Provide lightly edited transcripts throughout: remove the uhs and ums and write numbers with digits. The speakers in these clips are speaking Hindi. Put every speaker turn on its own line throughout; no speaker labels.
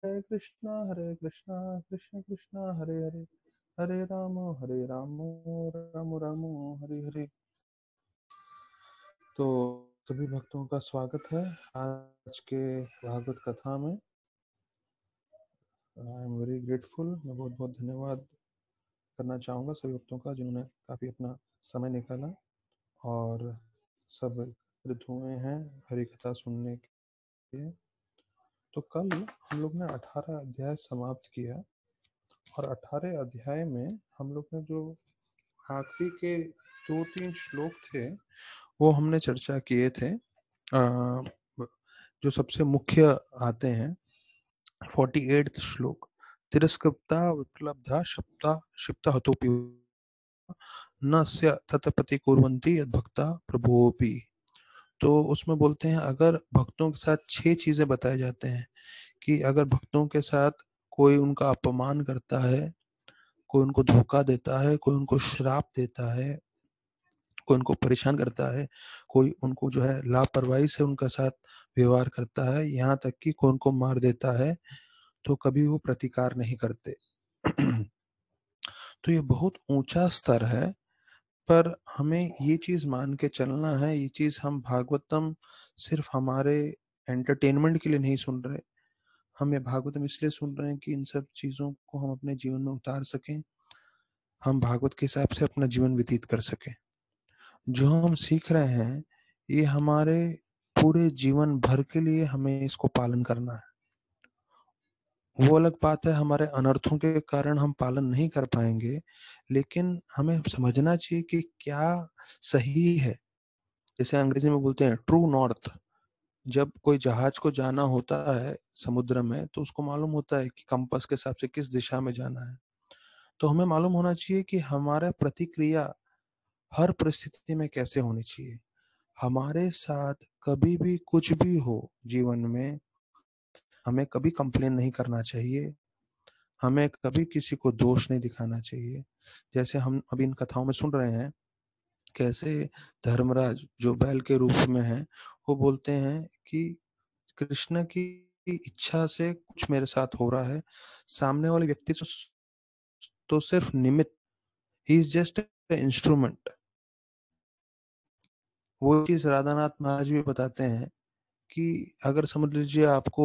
हरे कृष्णा कृष्ण कृष्ण हरे हरे, हरे राम राम राम हरे हरे। तो सभी भक्तों का स्वागत है आज के भागवत कथा में। I am very grateful. मैं बहुत बहुत धन्यवाद करना चाहूँगा सभी भक्तों का जिन्होंने काफ़ी अपना समय निकाला और सब ऋतुएं हैं हरि कथा सुनने के लिए। तो कल हम लोग ने 18 अध्याय समाप्त किया और 18 अध्याय में हम लोग ने जो आखिरी के 2-3 श्लोक थे वो हमने चर्चा किए थे। जो सबसे मुख्य आते हैं 48 श्लोक, तिरस्कृता विप्लब्धा शप्ता क्षिप्ता हतोपि न स्य ततपति कुर्वन्ति यद्भक्ता प्रभोपि। तो उसमें बोलते हैं अगर भक्तों के साथ 6 चीजें बताए जाते हैं कि अगर भक्तों के साथ कोई उनका अपमान करता है, कोई उनको धोखा देता है, कोई उनको श्राप देता है, कोई उनको परेशान करता है, कोई उनको जो है लापरवाही से उनका साथ व्यवहार करता है, यहाँ तक कि कोई उनको मार देता है, तो कभी वो प्रतिकार नहीं करते। तो ये बहुत ऊंचा स्तर है, पर हमें ये चीज मान के चलना है। ये चीज हम भागवतम सिर्फ हमारे एंटरटेनमेंट के लिए नहीं सुन रहे, हम ये भागवतम इसलिए सुन रहे हैं कि इन सब चीजों को हम अपने जीवन में उतार सकें, हम भागवत के हिसाब से अपना जीवन व्यतीत कर सकें। जो हम सीख रहे हैं ये हमारे पूरे जीवन भर के लिए हमें इसको पालन करना है। वो अलग बात है हमारे अनर्थों के कारण हम पालन नहीं कर पाएंगे, लेकिन हमें समझना चाहिए कि क्या सही है। जैसे अंग्रेजी में बोलते हैं ट्रू नॉर्थ। जब कोई जहाज को जाना होता है समुद्र में तो उसको मालूम होता है कि कंपास के हिसाब से किस दिशा में जाना है। तो हमें मालूम होना चाहिए कि हमारा प्रतिक्रिया हर परिस्थिति में कैसे होनी चाहिए। हमारे साथ कभी भी कुछ भी हो जीवन में, हमें कभी कंप्लेन नहीं करना चाहिए, हमें कभी किसी को दोष नहीं दिखाना चाहिए। जैसे हम अभी इन कथाओं में सुन रहे हैं कैसे धर्मराज जो बैल के रूप में है वो बोलते हैं कि कृष्ण की इच्छा से कुछ मेरे साथ हो रहा है, सामने वाले व्यक्ति तो सिर्फ निमित्त, ही इज जस्ट इंस्ट्रूमेंट। वो चीज राधानाथ महाराज भी बताते हैं कि अगर समझ लीजिए आपको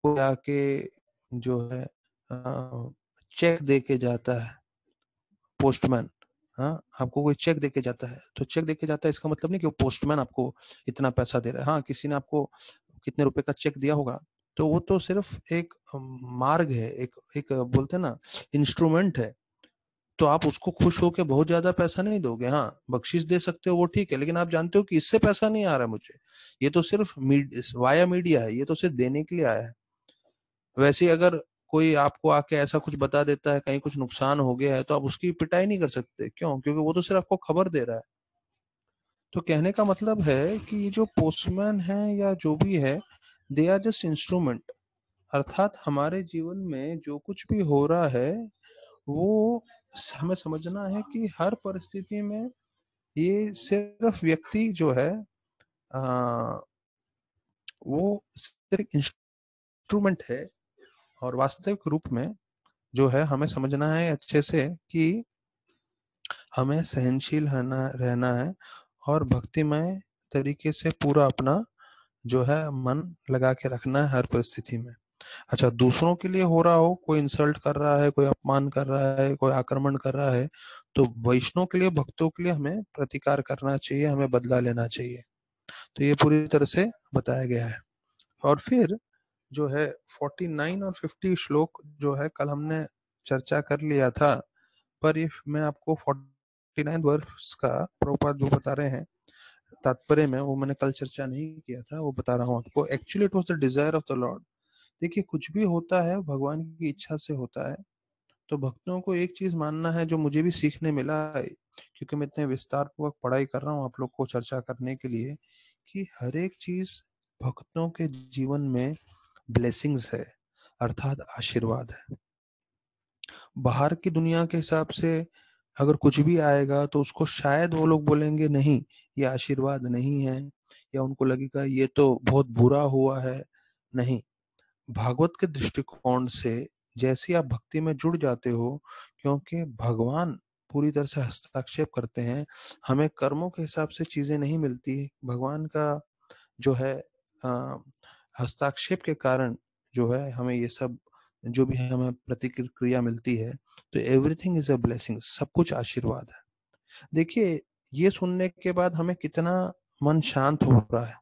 कोई आके जो है चेक दे के जाता है, पोस्टमैन, हाँ आपको कोई चेक दे के जाता है, तो चेक दे के जाता है इसका मतलब नहीं कि वो पोस्टमैन आपको इतना पैसा दे रहा है। हाँ किसी ने आपको कितने रुपए का चेक दिया होगा, तो वो तो सिर्फ एक मार्ग है, एक एक बोलते हैं ना इंस्ट्रूमेंट है। तो आप उसको खुश होके बहुत ज्यादा पैसा नहीं दोगे, हाँ बख्शीश दे सकते हो वो ठीक है, लेकिन आप जानते हो कि इससे पैसा नहीं आ रहा है मुझे, ये तो सिर्फ वाया मीडिया है, ये तो सिर्फ देने के लिए आया है। वैसे ही अगर कोई आपको आके ऐसा कुछ बता देता है कहीं कुछ नुकसान हो गया है तो आप उसकी पिटाई नहीं कर सकते, क्यों? क्योंकि वो तो सिर्फ आपको खबर दे रहा है। तो कहने का मतलब है कि ये जो पोस्टमैन है या जो भी है, दे आर जस्ट इंस्ट्रूमेंट। अर्थात हमारे जीवन में जो कुछ भी हो रहा है वो हमें समझना है कि हर परिस्थिति में ये सिर्फ व्यक्ति जो है आ, वो सिर्फ इंस्ट्रूमेंट है। और वास्तविक रूप में जो है हमें समझना है अच्छे से कि हमें सहनशील रहना है और भक्तिमय तरीके से पूरा अपना जो है मन लगा के रखना है हर परिस्थिति में। अच्छा, दूसरों के लिए हो रहा हो, कोई इंसल्ट कर रहा है, कोई अपमान कर रहा है, कोई आक्रमण कर रहा है, तो वैष्णव के लिए, भक्तों के लिए हमें प्रतिकार करना चाहिए, हमें बदला लेना चाहिए। तो ये पूरी तरह से बताया गया है। और फिर जो है 49 और 50 श्लोक जो है कल हमने चर्चा कर लिया था, पर ये मैं आपको 49 वर्ष का प्रभुपाद जो बता रहे हैं तात्पर्य में, वो मैंने कल चर्चा नहीं किया था, वो बता रहा हूँ आपको। Actually it was the desire of the Lord. देखिए कुछ भी होता है भगवान की इच्छा से होता है। तो भक्तों को एक चीज मानना है जो मुझे भी सीखने मिला है, क्योंकि मैं इतने विस्तार पूर्वक पढ़ाई कर रहा हूँ आप लोग को चर्चा करने के लिए, कि हर एक चीज भक्तों के जीवन में ब्लेसिंग्स है, अर्थात आशीर्वाद है। बाहर की दुनिया के हिसाब से अगर कुछ भी आएगा तो उसको शायद वो लोग बोलेंगे नहीं ये आशीर्वाद नहीं है, या उनको लगेगा ये तो बहुत बुरा हुआ है। नहीं, भागवत के दृष्टिकोण से जैसे ही आप भक्ति में जुड़ जाते हो, क्योंकि भगवान पूरी तरह से हस्तक्षेप करते हैं, हमें कर्मों के हिसाब से चीज़ें नहीं मिलती। भगवान का जो है अ, हस्ताक्षेप के कारण जो है हमें ये सब जो भी है हमें प्रतिक्रिया मिलती है, तो एवरीथिंग इज़ अ ब्लेसिंग, सब कुछ आशीर्वाद है। देखिए, ये सुनने के बाद हमें कितना मन शांत हो रहा है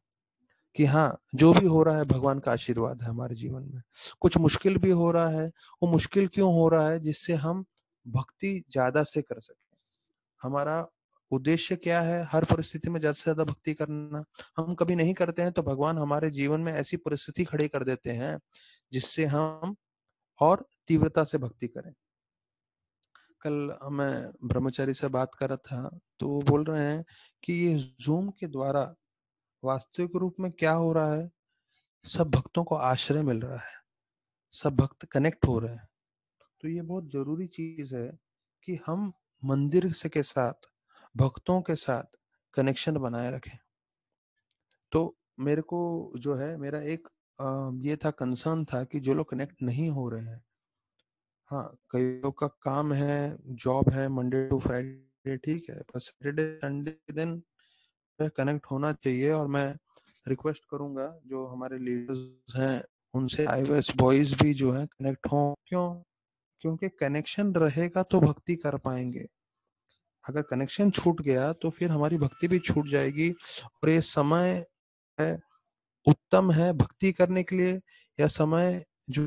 कि हाँ, जो भी हो रहा है भगवान का आशीर्वाद है हमारे जीवन में। कुछ मुश्किल भी हो रहा है, वो मुश्किल क्यों हो रहा है? जिससे हम भक्ति ज़्यादा से कर सकें। हमारा उद्देश्य क्या है? हर परिस्थिति में ज़्यादा से ज़्यादा भक्ति करना। हम कभी नहीं करते हैं तो भगवान हमारे जीवन में ऐसी परिस्थिति खड़ी कर देते हैं, जिससे हम और तीव्रता से भक्ति करें। कल मैं ब्रह्मचारी से बात कर रहा था, तो वो बोल रहे हैं कि ये ज़ूम के द्वारा वास्तविक रूप में क्या हो रहा है? सब भक्तों को आश्रय मिल रहा है, सब भक्त कनेक्ट हो रहे हैं। तो ये बहुत ज़रूरी चीज़ है कि हम मंदिर से के साथ, भक्तों के साथ कनेक्शन बनाए रखें। तो मेरे को जो है मेरा एक ये था कंसर्न था कि जो लोग कनेक्ट नहीं हो रहे हैं, हाँ, कई लोग का काम है, जॉब है, मंडे टू फ्राइडे ठीक है, पर सैटरडे संडे के दिन कनेक्ट होना चाहिए। और मैं रिक्वेस्ट करूंगा जो हमारे लीडर्स हैं उनसे आईओएस बॉयज भी जो है कनेक्ट हों। क्यों? क्योंकि कनेक्शन रहेगा तो भक्ति कर पाएंगे। अगर कनेक्शन छूट गया तो फिर हमारी भक्ति भी छूट जाएगी। और ये समय है, उत्तम है भक्ति करने के लिए, या समय जो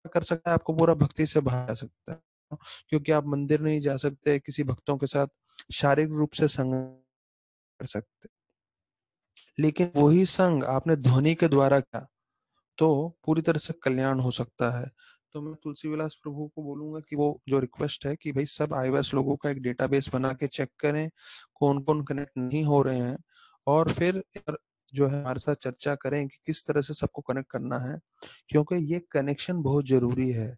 कर सकता है आपको पूरा भक्ति से बहा सकता है, क्योंकि आप मंदिर नहीं जा सकते, किसी भक्तों के साथ शारीरिक रूप से संग कर सकते, लेकिन वही संग आपने ध्वनि के द्वारा किया तो पूरी तरह से कल्याण हो सकता है। तो मैं तुलसी विलास प्रभु को बोलूंगा कि वो जो रिक्वेस्ट है कि भाई सब आईओएस लोगों का एक डेटाबेस बना के चेक करें कौन कौन कनेक्ट नहीं हो रहे हैं, और फिर जो है हमारे साथ चर्चा करें कि किस तरह से सबको कनेक्ट करना है, क्योंकि ये कनेक्शन बहुत जरूरी है।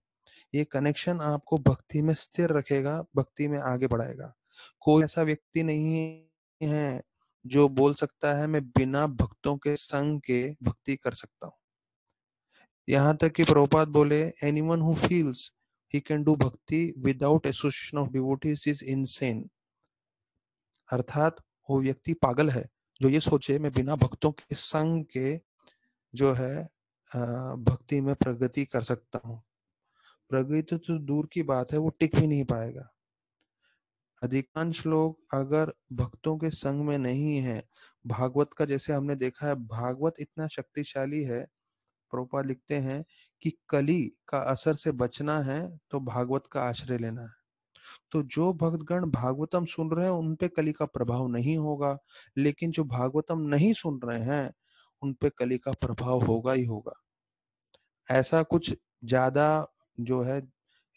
ये कनेक्शन आपको भक्ति में स्थिर रखेगा, भक्ति में आगे बढ़ाएगा। कोई ऐसा व्यक्ति नहीं है जो बोल सकता है मैं बिना भक्तों के संग के भक्ति कर सकता हूँ। यहाँ तक कि प्रभुपाद बोले anyone who feels he can do bhakti without association of devotees is insane. अर्थात वो व्यक्ति पागल है जो ये सोचे मैं बिना भक्तों के संग के जो है भक्ति में प्रगति कर सकता हूँ। प्रगति तो दूर की बात है, वो टिक भी नहीं पाएगा। अधिकांश लोग अगर भक्तों के संग में नहीं है, भागवत का जैसे हमने देखा है, भागवत इतना शक्तिशाली है। प्रभुपाद लिखते हैं कि कली का असर से बचना है तो भागवत का आश्रय लेना है। तो जो भक्तगण भागवतम सुन रहे हैं उन पे कली का प्रभाव नहीं होगा, लेकिन जो भागवतम नहीं सुन रहे हैं उन पे कली का प्रभाव होगा ही होगा। ऐसा कुछ ज्यादा जो है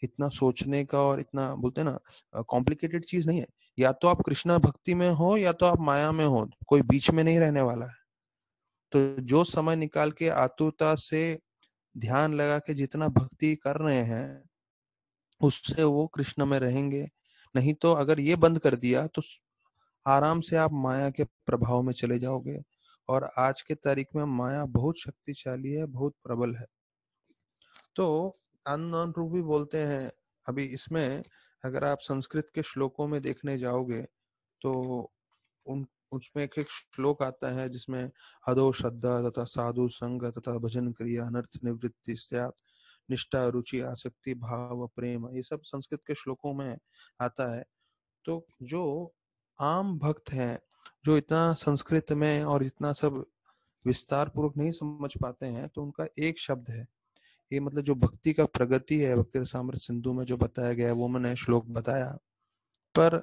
इतना सोचने का और इतना बोलते हैं ना कॉम्प्लिकेटेड चीज नहीं है। या तो आप कृष्णा भक्ति में हो या तो आप माया में हो, कोई बीच में नहीं रहने वाला है। तो जो समय निकाल के आतुरता से ध्यान लगा के जितना भक्ति कर रहे हैं उससे वो कृष्ण में रहेंगे। नहीं तो अगर ये बंद कर दिया तो आराम से आप माया के प्रभाव में चले जाओगे। और आज के तारीख में माया बहुत शक्तिशाली है, बहुत प्रबल है। तो अननोन रूप भी बोलते हैं। अभी इसमें अगर आप संस्कृत के श्लोकों में देखने जाओगे तो उन उसमें एक एक श्लोक आता है जिसमें अदो श्रद्धा तथा साधु संग तथा भजन क्रिया अनर्थ निवृत्ति स्यात् निष्ठा रुचि आसक्ति भाव प्रेम, ये सब संस्कृत के श्लोकों में आता है। तो जो आम भक्त हैं जो इतना संस्कृत में और इतना सब विस्तार पूर्वक नहीं समझ पाते हैं, तो उनका एक शब्द है, ये मतलब जो भक्ति का प्रगति है भक्ति रसामृत सिंधु में जो बताया गया है वो मैंने श्लोक बताया। पर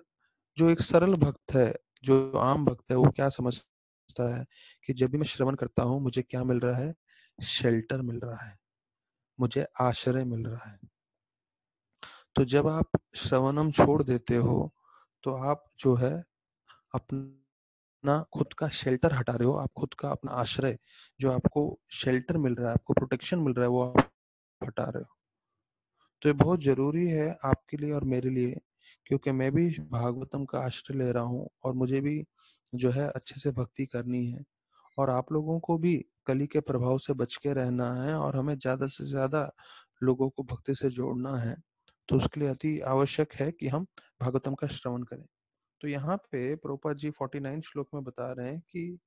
जो एक सरल भक्त है, जो आम भक्त है, वो क्या समझता है कि जब भी मैं श्रवण करता हूँ मुझे क्या मिल रहा है? शेल्टर मिल रहा है, मुझे आश्रय मिल रहा है। तो जब आप श्रवणम छोड़ देते हो तो आप जो है अपना खुद का शेल्टर हटा रहे हो, आप खुद का अपना आश्रय जो आपको शेल्टर मिल रहा है, आपको प्रोटेक्शन मिल रहा है, वो आप हटा रहे हो। तो ये बहुत जरूरी है आपके लिए और मेरे लिए, क्योंकि मैं भी भागवतम का आश्रय ले रहा हूँ और मुझे भी जो है अच्छे से भक्ति करनी है। और आप लोगों को भी कली के प्रभाव से बच के रहना है और हमें ज़्यादा से ज़्यादा लोगों को भक्ति से जोड़ना है। तो उसके लिए अति आवश्यक है कि हम भागवतम का श्रवण करें। तो यहाँ पे प्रभुपाद जी 49 श्लोक में बता रहे हैं कि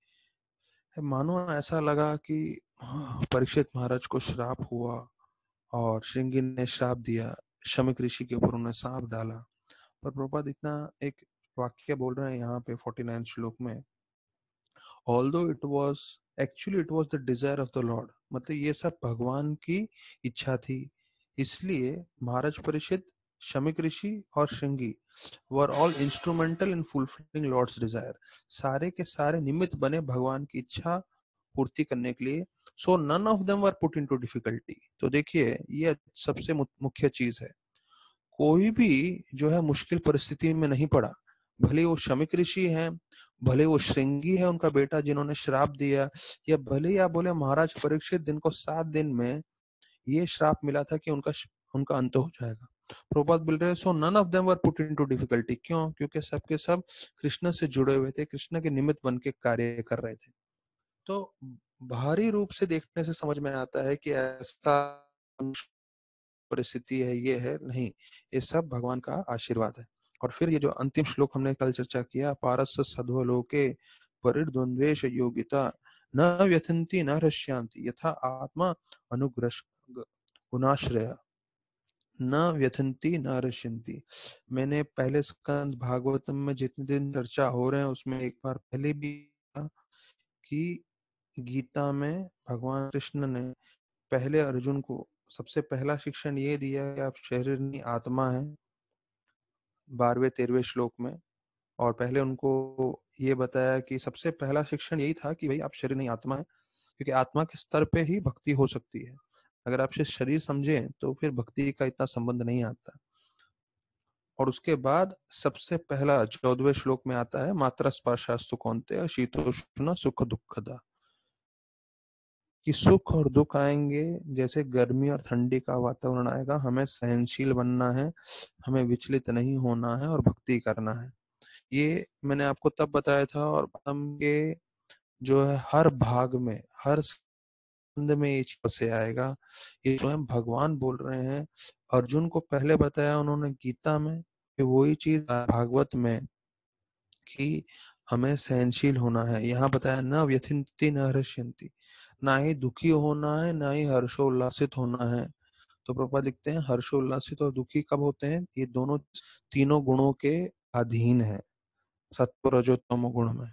मानो ऐसा लगा कि परीक्षित महाराज को श्राप हुआ और श्रृंगी ने श्राप दिया, शमिक ऋषि के ऊपर उन्होंने सांप डाला। पर प्रभुपाद इतना एक वाक्य बोल रहे हैं यहाँ पे 49 श्लोक में, although it was the desire of the Lord, मतलब ये सब भगवान की इच्छा थी। इसलिए महाराज परीक्षित, शमिक ऋषि और Shringi were all instrumental in fulfilling Lord's desire, सारे के सारे निमित्त बने भगवान की इच्छा पूर्ति करने के लिए। So none of them were put into difficulty. तो देखिए ये सबसे मुख्य चीज है, कोई भी जो है मुश्किल परिस्थिति में नहीं पड़ा। भले वो शमिक ऋषि हैं, भले वो श्रृंगी है उनका बेटा जिन्होंने श्राप दिया, या भले ही आप बोले महाराज परीक्षित जिनको 7 दिन में ये श्राप मिला था कि उनका अंत हो जाएगा। प्रभुपाद बोल रहे हैं so none of them were put into difficulty. क्यों? क्योंकि सबके सब कृष्ण से जुड़े हुए थे, कृष्ण के निमित्त बन के कार्य कर रहे थे। तो बाहरी रूप से देखने से समझ में आता है कि ऐसा परिस्थिति है, ये है नहीं, ये सब भगवान का आशीर्वाद है। और फिर ये जो अंतिम श्लोक हमने कल चर्चा किया, पारस सद्वलोके परिद्वंद्वेश योगिता न व्यथन्ति न हृष्यांति यथा आत्मा अनुग्रह गुणाश्रय न व्यथन्ति न हृष्यन्ति। मैंने पहले स्कंद भागवतम में जितने दिन चर्चा हो रहे हैं उसमें एक बार पहले भी कहा कि गीता में भगवान कृष्ण ने पहले अर्जुन को सबसे पहला शिक्षण ये दिया कि आप शरीर नहीं आत्मा है, 12वें 13वें श्लोक में। और पहले उनको ये बताया कि सबसे पहला शिक्षण यही था कि भाई आप शरीर नहीं आत्मा है, क्योंकि आत्मा के स्तर पे ही भक्ति हो सकती है। अगर आप सिर्फ शरीर समझें तो फिर भक्ति का इतना संबंध नहीं आता। और उसके बाद सबसे पहला 14वें श्लोक में आता है मात्रा स्पर्शास्तु कौन्तेय शीतोष्ण सुख दुखदा, कि सुख और दुख आएंगे, जैसे गर्मी और ठंडी का वातावरण आएगा, हमें सहनशील बनना है, हमें विचलित नहीं होना है और भक्ति करना है। ये मैंने आपको तब बताया था। और हम के जो है हर भाग में, हर स्कंद में ये चीज से आएगा। ये स्वयं भगवान बोल रहे हैं। अर्जुन को पहले बताया उन्होंने गीता में, कि वही चीज भागवत में कि हमें सहनशील होना है। यहाँ बताया न व्यथिन्ति न हृष्यन्ति, ना ही दुखी होना है ना ही हर्षोल्लासित होना है। तो प्रभुपाद लिखते हैं हर्षोल्लासित और दुखी कब होते हैं? ये दोनों तीनों गुणों के अधीन है, सत्व रजो तमो गुण में।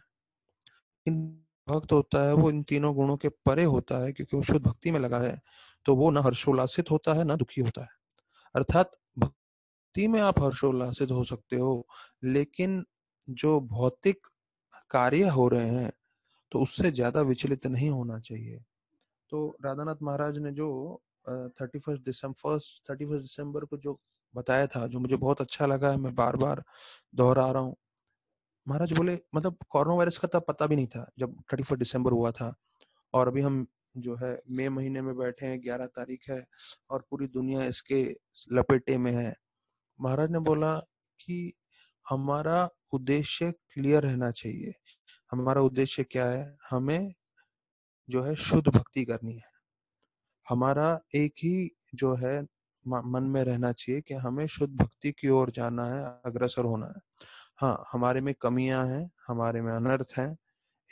इन भक्त होता है वो इन तीनों गुणों के परे होता है, क्योंकि वो शुद्ध भक्ति में लगा है। तो वो ना हर्षोल्लासित होता है ना दुखी होता है। अर्थात भक्ति में आप हर्षोल्लासित हो सकते हो, लेकिन जो भौतिक कार्य हो रहे हैं तो उससे ज्यादा विचलित नहीं होना चाहिए। तो राधानाथ महाराज ने जो 31 दिसंबर को जो बताया था, जो मुझे बहुत अच्छा लगा है, मैं बार बार दोहरा रहा हूँ। महाराज बोले मतलब कोरोना वायरस का तब पता भी नहीं था जब 31 दिसंबर हुआ था, और अभी हम जो है मई महीने में बैठे हैं, 11 तारीख है और पूरी दुनिया इसके लपेटे में है। महाराज ने बोला कि हमारा उद्देश्य क्लियर रहना चाहिए। हमारा उद्देश्य क्या है? हमें जो है शुद्ध भक्ति करनी है। हमारा एक ही जो है मन में रहना चाहिए कि हमें शुद्ध भक्ति की ओर जाना है, अग्रसर होना है। हाँ, हमारे में कमियां हैं, हमारे में अनर्थ हैं,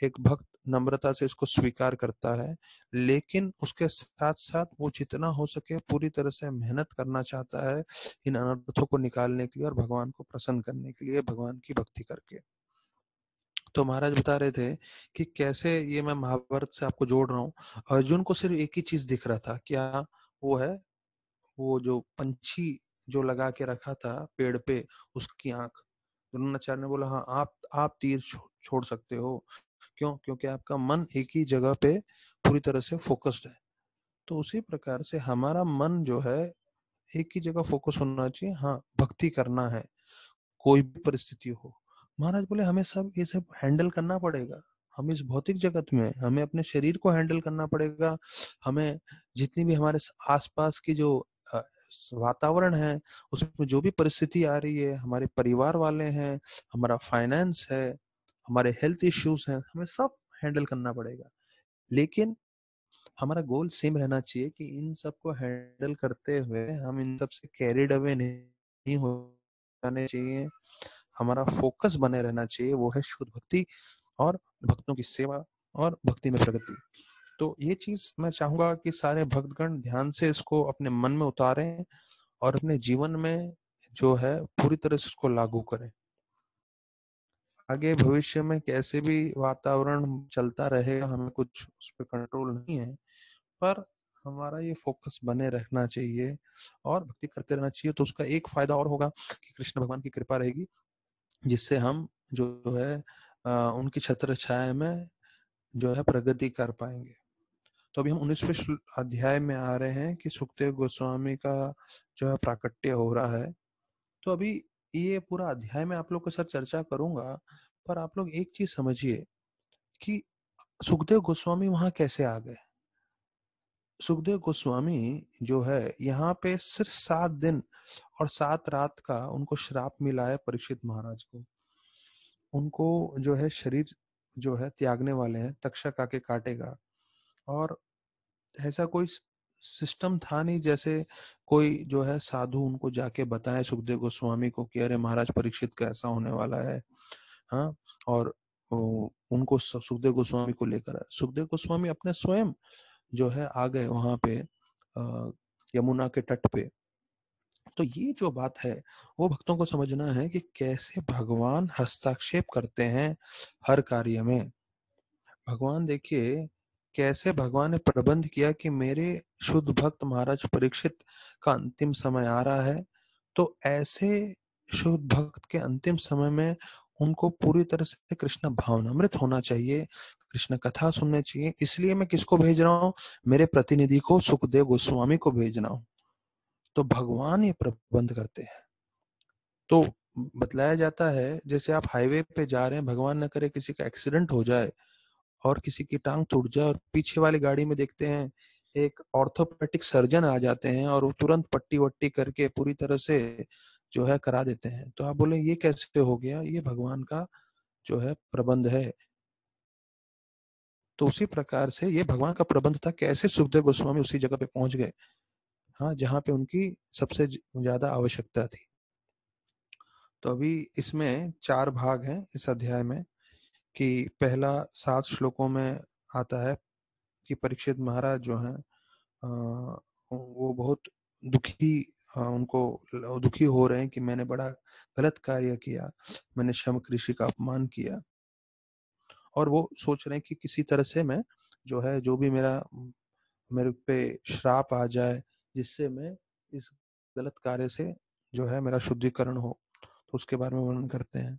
एक भक्त नम्रता से इसको स्वीकार करता है, लेकिन उसके साथ साथ वो जितना हो सके पूरी तरह से मेहनत करना चाहता है इन अनर्थों को निकालने के लिए और भगवान को प्रसन्न करने के लिए, भगवान की भक्ति करके। तो महाराज बता रहे थे कि कैसे, ये मैं महाभारत से आपको जोड़ रहा हूँ। अर्जुन को सिर्फ एक ही चीज दिख रहा था, क्या? वो है वो जो पंछी जो लगा के रखा था पेड़ पे, उसकी आंख। द्रोणाचार्य ने बोला हाँ, आप तीर छोड़ सकते हो। क्यों? क्योंकि आपका मन एक ही जगह पे पूरी तरह से फोकस्ड है। तो उसी प्रकार से हमारा मन जो है एक ही जगह फोकस होना चाहिए। हाँ, भक्ति करना है कोई भी परिस्थिति हो। महाराज बोले हमें सब ये सब हैंडल करना पड़ेगा। हम इस भौतिक जगत में हमें अपने शरीर को हैंडल करना पड़ेगा। हमें जितनी भी हमारे आसपास की जो वातावरण है, उसमें जो भी परिस्थिति आ रही है, हमारे परिवार वाले हैं, हमारा फाइनेंस है, हमारे हेल्थ इश्यूज हैं, हमें सब हैंडल करना पड़ेगा। लेकिन हमारा गोल सेम रहना चाहिए कि इन सबको हैंडल करते हुए हम इन सब से कैरिड अवे नहीं हो जाने चाहिए। हमारा फोकस बने रहना चाहिए, वो है शुद्ध भक्ति और भक्तों की सेवा और भक्ति में प्रगति। तो ये चीज मैं चाहूंगा कि सारे भक्तगण ध्यान से इसको अपने मन में उतारें और अपने जीवन में जो है पूरी तरह से उसको लागू करें। आगे भविष्य में कैसे भी वातावरण चलता रहेगा, हमें कुछ उस पर कंट्रोल नहीं है, पर हमारा ये फोकस बने रखना चाहिए और भक्ति करते रहना चाहिए। तो उसका एक फायदा और होगा कि कृष्ण भगवान की कृपा रहेगी, जिससे हम जो है उनकी छत्र छाया में जो है प्रगति कर पाएंगे। तो अभी हम 19वें अध्याय में आ रहे हैं कि सुखदेव गोस्वामी का जो है प्राकट्य हो रहा है। तो अभी ये पूरा अध्याय में आप लोग के साथ चर्चा करूंगा, पर आप लोग एक चीज समझिए कि सुखदेव गोस्वामी वहां कैसे आ गए। सुखदेव गोस्वामी जो है यहाँ पे सिर्फ 7 दिन और 7 रात का उनको श्राप मिला है परीक्षित महाराज को। उनको जो है शरीर जो है त्यागने वाले हैं, तक्षक आके काटेगा। और ऐसा कोई सिस्टम था नहीं जैसे कोई जो है साधु उनको जाके बताए सुखदेव गोस्वामी को कि अरे महाराज परीक्षित का ऐसा होने वाला है। हाँ, और उनको सुखदेव गोस्वामी को लेकर आए। सुखदेव गोस्वामी अपने स्वयं जो है आ गए वहां पे यमुना के तट पे। तो ये जो बात है वो भक्तों को समझना है कि कैसे भगवान हस्तक्षेप करते हैं हर कार्य में। भगवान देखिए कैसे भगवान ने प्रबंध किया कि मेरे शुद्ध भक्त महाराज परीक्षित का अंतिम समय आ रहा है। तो ऐसे शुद्ध भक्त के अंतिम समय में उनको पूरी तरह से कृष्ण भावनामृत होना चाहिए, कृष्ण कथा सुनने चाहिए। इसलिए मैं किसको भेज रहा हूँ, मेरे प्रतिनिधि को सुखदेव गोस्वामी को भेज रहा हूँ। तो भगवान ये प्रबंध करते हैं। तो बतलाया जाता है जैसे आप हाईवे पे जा रहे हैं, भगवान न करे किसी का एक्सीडेंट हो जाए और किसी की टांग टूट जाए और पीछे वाली गाड़ी में देखते हैं एक ऑर्थोपेडिक सर्जन आ जाते हैं और वो तुरंत पट्टी वट्टी करके पूरी तरह से जो है करा देते हैं। तो आप बोले ये कैसे हो गया, ये भगवान का जो है प्रबंध है। तो उसी प्रकार से ये भगवान का प्रबंध था, कैसे सुखदेव गोस्वामी उसी जगह पे पहुंच गए, हाँ, जहाँ पे उनकी सबसे ज्यादा आवश्यकता थी। तो अभी इसमें 4 भाग हैं इस अध्याय में कि पहला 7 श्लोकों में आता है कि परीक्षित महाराज जो हैं वो बहुत दुखी, उनको दुखी हो रहे हैं कि मैंने बड़ा गलत कार्य किया, मैंने शमक ऋषि का अपमान किया। और वो सोच रहे हैं कि किसी तरह से मैं जो है जो भी मेरे पे श्राप आ जाए, जिससे मैं इस गलत कार्य से जो है मेरा शुद्धिकरण हो। तो उसके बारे में वर्णन करते हैं।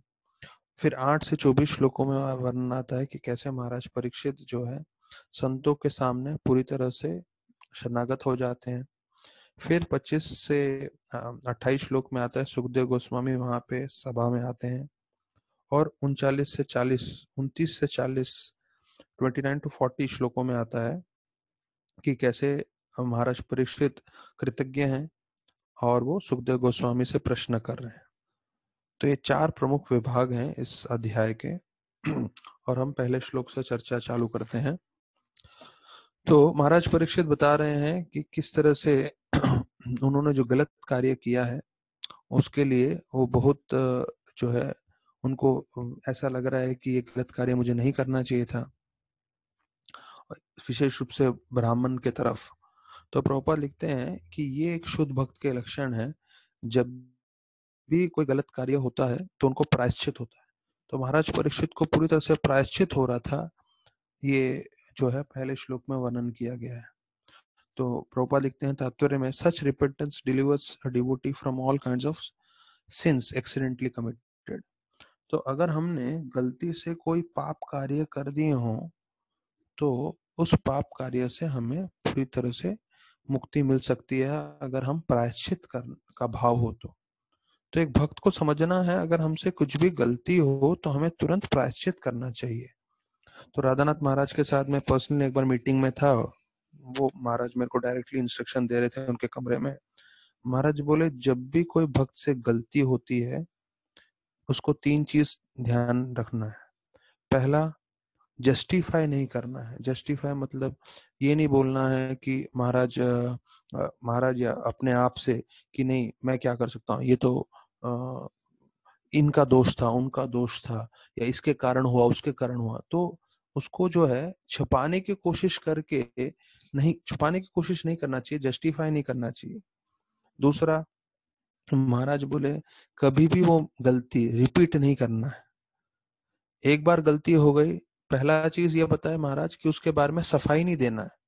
फिर 8 से 24 श्लोकों में वर्णन आता है कि कैसे महाराज परीक्षित जो है संतों के सामने पूरी तरह से शरणागत हो जाते हैं। फिर 25 से 28 श्लोक में आता है सुखदेव गोस्वामी वहां पे सभा में आते हैं। और 29 से 40 29 to 40 श्लोकों में आता है कि कैसे महाराज परीक्षित कृतज्ञ हैं और वो सुखदेव गोस्वामी से प्रश्न कर रहे हैं। तो ये 4 प्रमुख विभाग हैं इस अध्याय के। और हम पहले श्लोक से चर्चा चालू करते हैं। तो महाराज परीक्षित बता रहे हैं कि किस तरह से उन्होंने जो गलत कार्य किया है उसके लिए वो बहुत जो है उनको ऐसा लग रहा है कि ये गलत कार्य मुझे नहीं करना चाहिए था, विशेष रूप से ब्राह्मण के तरफ। तो प्रभुपाद लिखते हैं कि ये एक शुद्ध भक्त के लक्षण है, जब भी कोई गलत कार्य होता है तो उनको प्रायश्चित होता है। तो महाराज परीक्षित को पूरी तरह से प्रायश्चित हो रहा था, ये जो है पहले श्लोक में वर्णन किया गया है। तो प्रभुपाद लिखते हैं तात्पर्य में, such repentance delivers a devotee from all kinds of sins accidentally committed. तो अगर हमने गलती से कोई पाप कार्य कर दिए हों तो उस पाप कार्य से हमें पूरी तरह से मुक्ति मिल सकती है अगर हम प्रायश्चित कर का भाव हो तो एक भक्त को समझना है अगर हमसे कुछ भी गलती हो तो हमें तुरंत प्रायश्चित करना चाहिए। तो राधानाथ महाराज के साथ मैं पर्सनली एक बार मीटिंग में था, वो महाराज मेरे को डायरेक्टली इंस्ट्रक्शन दे रहे थे उनके कमरे में। महाराज बोले जब भी कोई भक्त से गलती होती है उसको 3 चीज ध्यान रखना है। पहला, जस्टिफाई नहीं करना है। जस्टिफाई मतलब ये नहीं बोलना है कि महाराज या अपने आप से कि नहीं मैं क्या कर सकता हूँ, ये तो अ, इनका दोष था, उनका दोष था, या इसके कारण हुआ, उसके कारण हुआ। तो उसको जो है छुपाने की कोशिश करके नहीं, छुपाने की कोशिश नहीं करना चाहिए, जस्टिफाई नहीं करना चाहिए। दूसरा, महाराज बोले कभी भी वो गलती रिपीट नहीं करना है। एक बार गलती हो गई, पहला चीज ये बताए महाराज कि उसके बारे में सफाई नहीं देना है।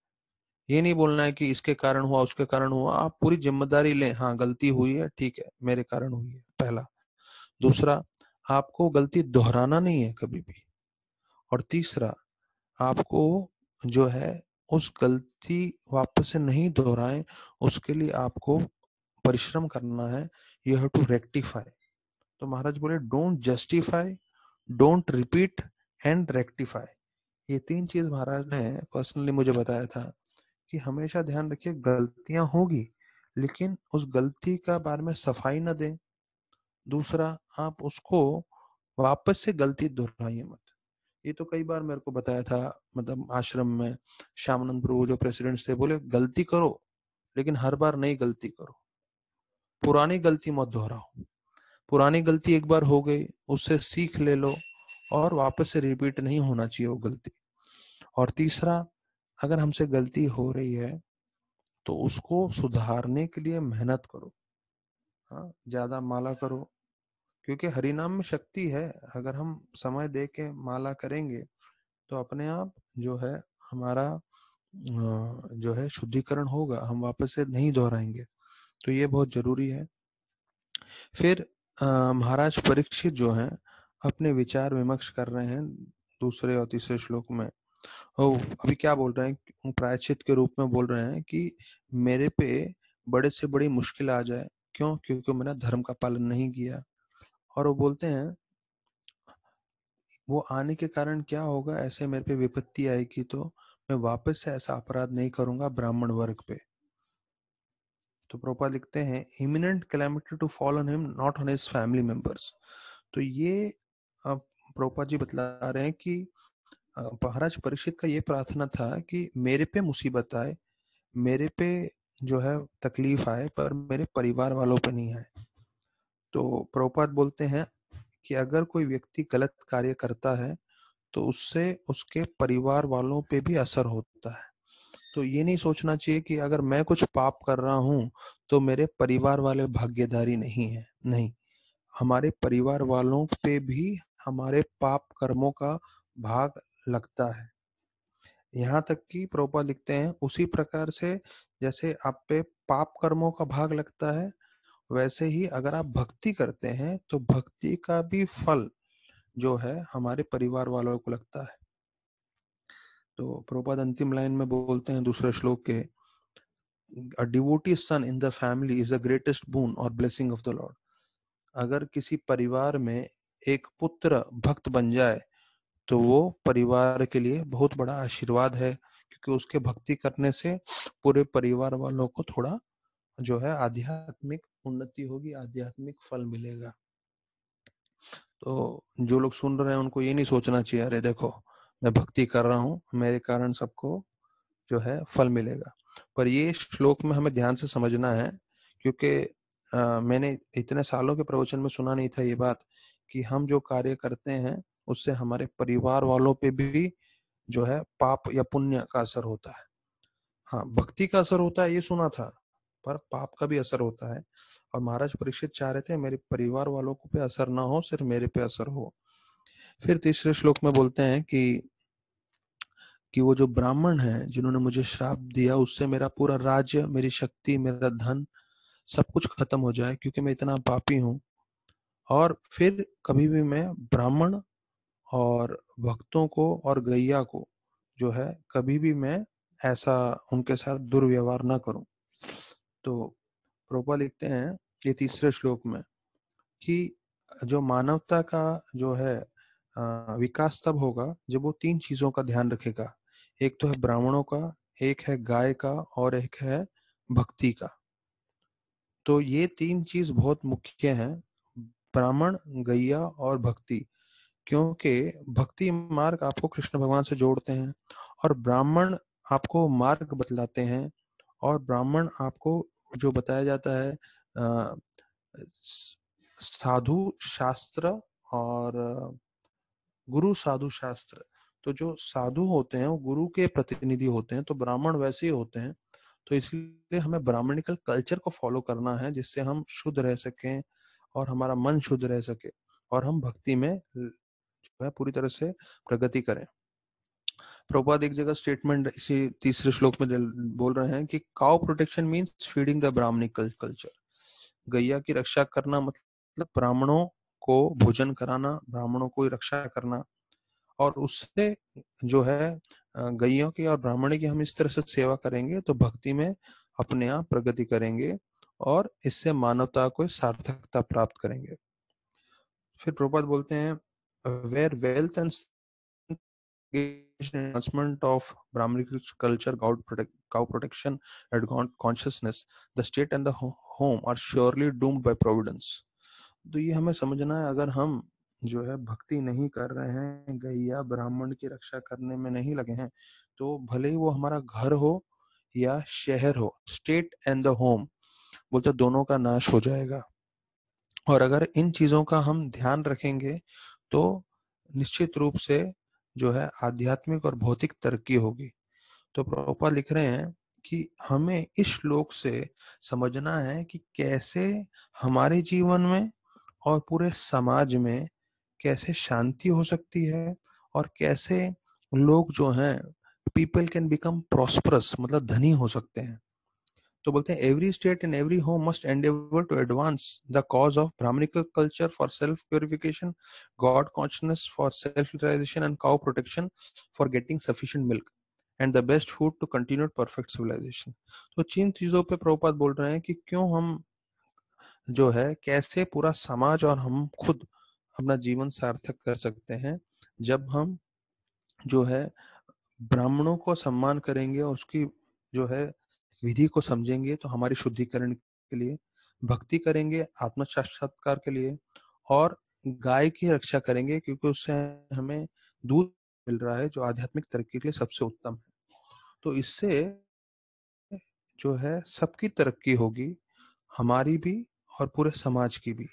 ये नहीं बोलना है कि इसके कारण हुआ, उसके कारण हुआ। आप पूरी जिम्मेदारी लें, हाँ गलती हुई है, ठीक है, मेरे कारण हुई है, पहला। दूसरा, आपको गलती दोहराना नहीं है कभी भी। और तीसरा, आपको जो है उस गलती वापस से नहीं दोहराएं, उसके लिए आपको परिश्रम करना है। You have to rectify. तो महाराज बोले don't justify, don't repeat and rectify. ये तीन चीज महाराज ने पर्सनली मुझे बताया था कि हमेशा ध्यान रखिए गलतियां होगी, लेकिन उस गलती का बारे में सफाई न दें। दूसरा, आप उसको वापस से गलती दोहराइए मत। ये तो कई बार मेरे को बताया था, मतलब आश्रम में श्यामानंद प्रभु जो प्रेसिडेंट थे बोले गलती करो, लेकिन हर बार नई गलती करो, पुरानी गलती मत दोहराओ। पुरानी गलती एक बार हो गई, उससे सीख ले लो और वापस से रिपीट नहीं होना चाहिए वो गलती। और तीसरा, अगर हमसे गलती हो रही है तो उसको सुधारने के लिए मेहनत करो। हाँ, ज्यादा माला करो, क्योंकि हरिनाम में शक्ति है। अगर हम समय दे के माला करेंगे तो अपने आप जो है हमारा जो है शुद्धिकरण होगा, हम वापस से नहीं दोहराएंगे। तो ये बहुत जरूरी है। फिर महाराज परीक्षित जो हैं अपने विचार विमर्श कर रहे हैं दूसरे और तीसरे श्लोक में। ओ, अभी क्या बोल रहे हैं, प्रायश्चित के रूप में बोल रहे हैं कि मेरे पे बड़े से बड़ी मुश्किल आ जाए, क्यों? क्योंकि मैंने धर्म का पालन नहीं किया। और वो बोलते हैं वो आने के कारण क्या होगा, ऐसे मेरे पे विपत्ति आएगी तो मैं वापस से ऐसा अपराध नहीं करूंगा ब्राह्मण वर्ग पे। तो प्रभुपाद लिखते हैं imminent calamity to fall on him not on his family members. तो ये प्रभुपाद जी बतला रहे हैं कि महाराज परीक्षित का ये प्रार्थना था कि मेरे पे मुसीबत आए, मेरे पे जो है तकलीफ आए, पर मेरे परिवार वालों पे नहीं आए। तो प्रभुपाद बोलते हैं कि अगर कोई व्यक्ति गलत कार्य करता है तो उससे उसके परिवार वालों पे भी असर होता है। तो ये नहीं सोचना चाहिए कि अगर मैं कुछ पाप कर रहा हूं तो मेरे परिवार वाले भाग्यधारी नहीं है। नहीं, हमारे परिवार वालों पे भी हमारे पाप कर्मों का भाग लगता है। यहाँ तक कि प्रभुपाद लिखते हैं उसी प्रकार से जैसे आप पे पाप कर्मों का भाग लगता है, वैसे ही अगर आप भक्ति करते हैं तो भक्ति का भी फल जो है हमारे परिवार वालों को लगता है। तो प्रभुपाद अंतिम लाइन में बोलते हैं दूसरे श्लोक के, a devotee son in the family is the greatest boon और ब्लेसिंग ऑफ द लॉर्ड। अगर किसी परिवार में एक पुत्र भक्त बन जाए तो वो परिवार के लिए बहुत बड़ा आशीर्वाद है, क्योंकि उसके भक्ति करने से पूरे परिवार वालों को थोड़ा जो है आध्यात्मिक उन्नति होगी, आध्यात्मिक फल मिलेगा। तो जो लोग सुन रहे हैं उनको ये नहीं सोचना चाहिए अरे देखो मैं भक्ति कर रहा हूँ, मेरे कारण सबको जो है फल मिलेगा। पर ये श्लोक में हमें ध्यान से समझना है, क्योंकि मैंने इतने सालों के प्रवचन में सुना नहीं था ये बात कि हम जो कार्य करते हैं उससे हमारे परिवार वालों पे भी जो है पाप या पुण्य का असर होता है। हाँ, भक्ति का असर होता है ये सुना था, पर पाप का भी असर होता है। और महाराज परीक्षित चाह रहे थे मेरे परिवार वालों को पे असर ना हो, सिर्फ मेरे पे असर हो। फिर तीसरे श्लोक में बोलते हैं कि वो जो ब्राह्मण हैं जिन्होंने मुझे श्राप दिया उससे मेरा पूरा राज्य, मेरी शक्ति, मेरा धन सब कुछ खत्म हो जाए, क्योंकि मैं इतना पापी हूँ। और फिर कभी भी मैं ब्राह्मण और भक्तों को और गैया को जो है कभी भी मैं ऐसा उनके साथ दुर्व्यवहार ना करूं। तो प्रोपा लिखते हैं ये तीसरे श्लोक में कि जो मानवता का जो है विकास तब होगा जब वो तीन चीजों का ध्यान रखेगा। एक तो है ब्राह्मणों का, एक है गाय का, और एक है भक्ति का। तो ये तीन चीज बहुत मुख्य हैं, ब्राह्मण, गैया और भक्ति। क्योंकि भक्ति मार्ग आपको कृष्ण भगवान से जोड़ते हैं और ब्राह्मण आपको मार्ग बतलाते हैं और ब्राह्मण आपको जो बताया जाता है साधु शास्त्र और गुरु साधु शास्त्र। तो जो साधु होते हैं वो गुरु के प्रतिनिधि होते हैं, तो ब्राह्मण वैसे ही होते हैं। तो इसलिए हमें ब्राह्मणिकल कल्चर को फॉलो करना है जिससे हम शुद्ध रह सकें और हमारा मन शुद्ध रह सके और हम भक्ति में जो है पूरी तरह से प्रगति करें। प्रभुपाद एक जगह स्टेटमेंट इसी तीसरे श्लोक में बोल रहे हैं कि cow protection means feeding the Brahmanic culture. गैया की रक्षा करना मतलब ब्राह्मणों को भोजन कराना, ब्राह्मणों को रक्षा करना। और उससे जो है गैयों की और ब्राह्मणी की हम इस तरह से सेवा करेंगे तो भक्ति में अपने आप प्रगति करेंगे और इससे मानवता को सार्थकता प्राप्त करेंगे। फिर प्रभुपाद बोलते हैं where wealth and enhancement of Brahminic culture, cow protection, and consciousness, the state and the home are surely doomed by providence. तो ये हमें समझना है, अगर हम जो है भक्ति नहीं कर रहे हैं, गैया ब्राह्मण की रक्षा करने में नहीं लगे हैं, तो भले ही वो हमारा घर हो या शहर हो, स्टेट एंड द होम बोलते दोनों का नाश हो जाएगा। और अगर इन चीजों का हम ध्यान रखेंगे तो निश्चित रूप से जो है आध्यात्मिक और भौतिक तरक्की होगी। तो प्रभुपाद लिख रहे हैं कि हमें इस श्लोक से समझना है कि कैसे हमारे जीवन में और पूरे समाज में कैसे शांति हो सकती है और कैसे लोग जो हैं पीपल कैन बिकम प्रॉस्परस मतलब धनी हो सकते हैं। तो बोलते हैं every state and every home must endeavour to advance the cause of Brahminical culture for self purification, God consciousness for self realisation and cow protection for getting sufficient milk and the best food to continue perfect civilisation. तो जिन चीजों पे प्रभुपाद बोल रहे हैं कि क्यों हम जो है कैसे पूरा समाज और हम खुद अपना जीवन सार्थक कर सकते हैं जब हम जो है ब्राह्मणों को सम्मान करेंगे और उसकी जो है विधि को समझेंगे, तो हमारी शुद्धिकरण के लिए भक्ति करेंगे, आत्म साक्षात्कार के लिए, और गाय की रक्षा करेंगे क्योंकि उससे हमें दूध मिल रहा है जो आध्यात्मिक तरक्की के लिए सबसे उत्तम है। तो इससे जो है सबकी तरक्की होगी, हमारी भी और पूरे समाज की भी।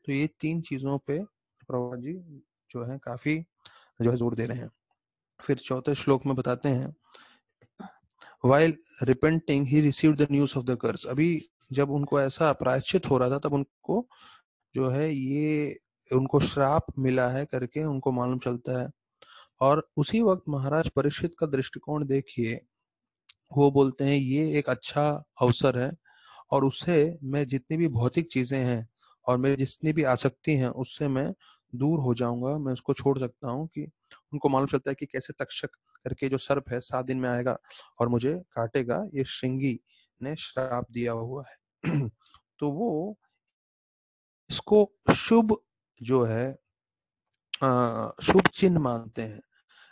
तो ये तीन चीजों पे प्रभुपाद जी जो है काफी जो है जोर दे रहे हैं। फिर चौथे श्लोक में बताते हैं While repenting, he received the news of the curse. अभी जब उनको ऐसा प्रायश्चित हो रहा था तब उनको जो है ये उनको श्राप मिला है करके उनको मालूम चलता है। और उसी वक्त महाराज परीक्षित का दृष्टिकोण देखिए, वो बोलते हैं ये एक अच्छा अवसर है और उससे मैं जितनी भी भौतिक चीजें हैं और मेरी जितनी भी आसक्ति हैं उससे मैं दूर हो जाऊंगा, मैं उसको छोड़ सकता हूँ। कि उनको मालूम चलता है कि कैसे तक्षक करके जो सर्प है 7 दिन में आएगा और मुझे काटेगा, ये श्रृंगी ने श्राप दिया हुआ है। तो वो इसको शुभ जो है शुभ चिन्ह मानते हैं।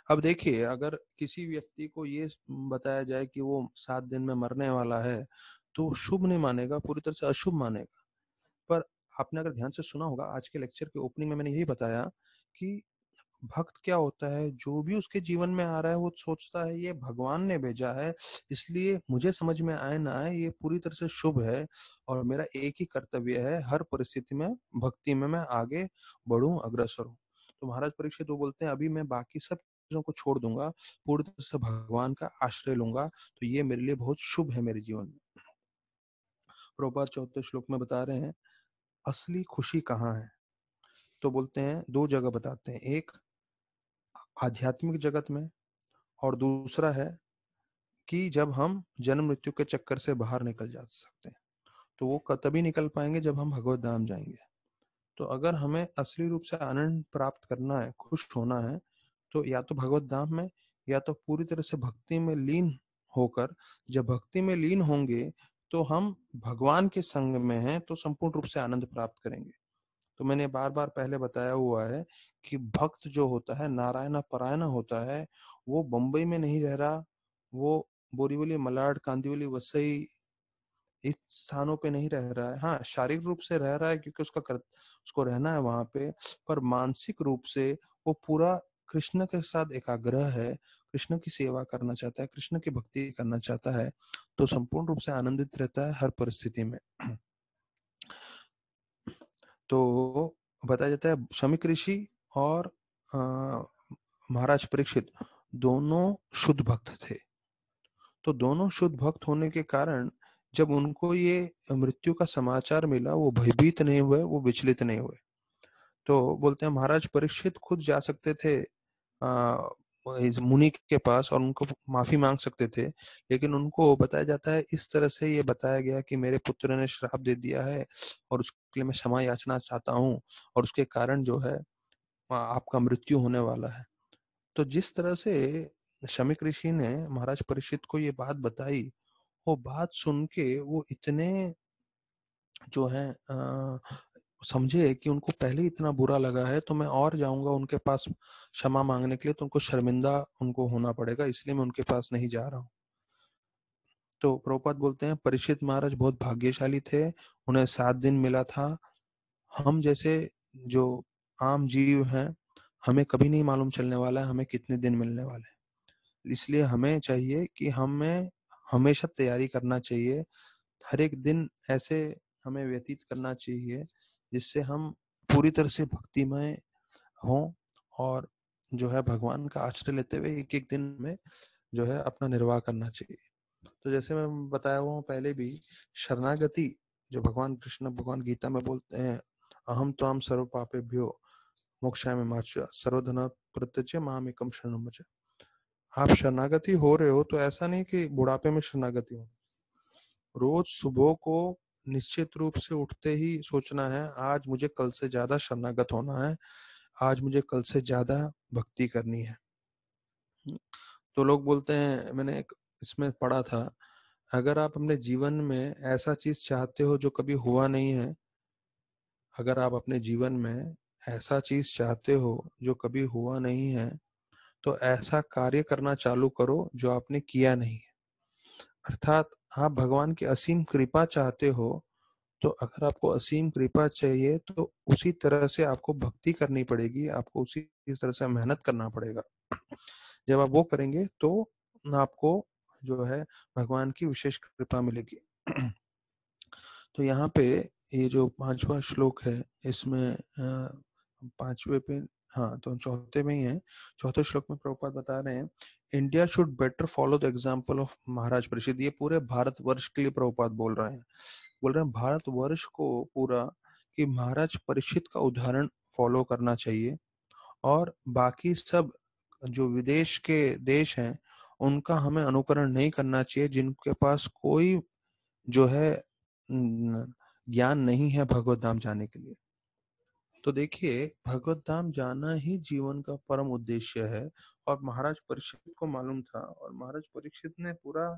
अब देखिए अगर किसी व्यक्ति को ये बताया जाए कि वो 7 दिन में मरने वाला है तो शुभ नहीं मानेगा, पूरी तरह से अशुभ मानेगा। पर आपने अगर ध्यान से सुना होगा आज के लेक्चर के ओपनिंग में मैंने यही बताया कि भक्त क्या होता है, जो भी उसके जीवन में आ रहा है वो सोचता है ये भगवान ने भेजा है, इसलिए मुझे समझ में आए ना आए ये पूरी तरह से शुभ है और मेरा एक ही कर्तव्य है हर परिस्थिति में भक्ति में मैं आगे बढ़ूं, अग्रसर हूं। तो महाराज परीक्षित वो बोलते हैं अभी मैं बाकी सब चीजों को छोड़ दूंगा, पूरी तरह से भगवान का आश्रय लूंगा, तो ये मेरे लिए बहुत शुभ है मेरे जीवन में। प्रभुपाद चौथे श्लोक में बता रहे हैं असली खुशी कहाँ है। तो बोलते हैं दो जगह बताते हैं, एक आध्यात्मिक जगत में और दूसरा है कि जब हम जन्म मृत्यु के चक्कर से बाहर निकल जा सकते हैं। तो वो तभी निकल पाएंगे जब हम भगवत धाम जाएंगे। तो अगर हमें असली रूप से आनंद प्राप्त करना है, खुश होना है, तो या तो भगवत धाम में या तो पूरी तरह से भक्ति में लीन होकर, जब भक्ति में लीन होंगे तो हम भगवान के संग में हैं तो संपूर्ण रूप से आनंद प्राप्त करेंगे। तो मैंने बार बार पहले बताया हुआ है कि भक्त जो होता है नारायण परायण होता है, वो बंबई में नहीं रह रहा, वो बोरीवली मलाड कांदिवली वसई इस स्थानों पे नहीं रह रहा है। हाँ, शारीरिक रूप से रह रहा है क्योंकि उसको रहना है वहां पे, पर मानसिक रूप से वो पूरा कृष्ण के साथ एकाग्र है, कृष्ण की सेवा करना चाहता है, कृष्ण की भक्ति करना चाहता है, तो संपूर्ण रूप से आनंदित रहता है हर परिस्थिति में। तो बताया जाता है शमीक ऋषि और अ, महाराज परीक्षित दोनों शुद्ध भक्त थे। तो दोनों शुद्ध भक्त होने के कारण जब उनको ये मृत्यु का समाचार मिला, वो भयभीत नहीं हुए, वो विचलित नहीं हुए। तो बोलते हैं महाराज परीक्षित खुद जा सकते थे इस मुनि के पास और उनको माफी मांग सकते थे, लेकिन उनको बताया जाता है, इस तरह से ये बताया गया कि मेरे पुत्र ने श्राप दे दिया है और उसके लिए मैं क्षमा याचना चाहता हूँ और उसके कारण जो है आपका मृत्यु होने वाला है। तो जिस तरह से शमीक ऋषि ने महाराज परीक्षित को ये बात बताई, वो बात सुन के वो इतने जो है समझे कि उनको पहले ही इतना बुरा लगा है, तो मैं और जाऊंगा उनके पास क्षमा मांगने के लिए तो उनको शर्मिंदा उनको होना पड़ेगा, इसलिए मैं उनके पास नहीं जा रहा हूँ। तो प्रभुपाद बोलते हैं परीक्षित महाराज बहुत भाग्यशाली थे, उन्हें 7 दिन मिला था। हम जैसे जो आम जीव हैं, हमें कभी नहीं मालूम चलने वाला है हमें कितने दिन मिलने वाले हैं। इसलिए हमें चाहिए कि हमें हमेशा तैयारी करना चाहिए, हर एक दिन ऐसे हमें व्यतीत करना चाहिए जिससे हम पूरी तरह से भक्तिमय हों और जो है भगवान का आश्रय लेते हुए एक एक दिन में जो है अपना निर्वाह करना चाहिए। तो जैसे मैं बताया हुआ हूँ पहले भी, शरणागति जो भगवान कृष्ण भगवान गीता में बोलते हैं, अहम त्वाम सर्व पापेभ्यो मोक्षामि मा च सर्वधर्म परित्यज्य माम एकम शरणं व्रज। आप शरणागति हो रहे हो तो ऐसा नहीं कि बुढ़ापे में शरणागति हो, रोज सुबह को निश्चित रूप से उठते ही सोचना है, आज मुझे कल से ज्यादा शरणागत होना है, आज मुझे कल से ज्यादा भक्ति करनी है। तो लोग बोलते हैं, मैंने एक इसमें पढ़ा था, अगर आप अपने जीवन में ऐसा चीज चाहते हो जो कभी हुआ नहीं है, अगर आप अपने जीवन में ऐसा चीज चाहते हो जो कभी हुआ नहीं है, तो ऐसा कार्य करना चालू करो जो आपने किया नहीं है। अर्थात आप भगवान की असीम कृपा चाहते हो, तो अगर आपको असीम कृपा चाहिए तो उसी तरह से आपको भक्ति करनी पड़ेगी, आपको उसी तरह से मेहनत करना पड़ेगा। जब आप वो करेंगे तो आपको जो है भगवान की विशेष कृपा मिलेगी। तो यहाँ पे ये जो 5वां श्लोक है, इसमें 5वें पे, हाँ तो चौथे में ही है। चौथे श्लोक में प्रभुपाद बता रहे हैं, India should better follow the example of Maharaj Parikshit. ये पूरे भारतवर्ष के लिए प्रभुपाद बोल रहे हैं, बोल रहे हैं भारतवर्ष को पूरा कि महाराज परीक्षित का उदाहरण फॉलो करना चाहिए और बाकी सब जो विदेश के देश हैं उनका हमें अनुकरण नहीं करना चाहिए, जिनके पास कोई जो है ज्ञान नहीं है भगवत धाम जाने के लिए। तो देखिए भगवत धाम जाना ही जीवन का परम उद्देश्य है और महाराज परीक्षित को मालूम था और महाराज परीक्षित ने पूरा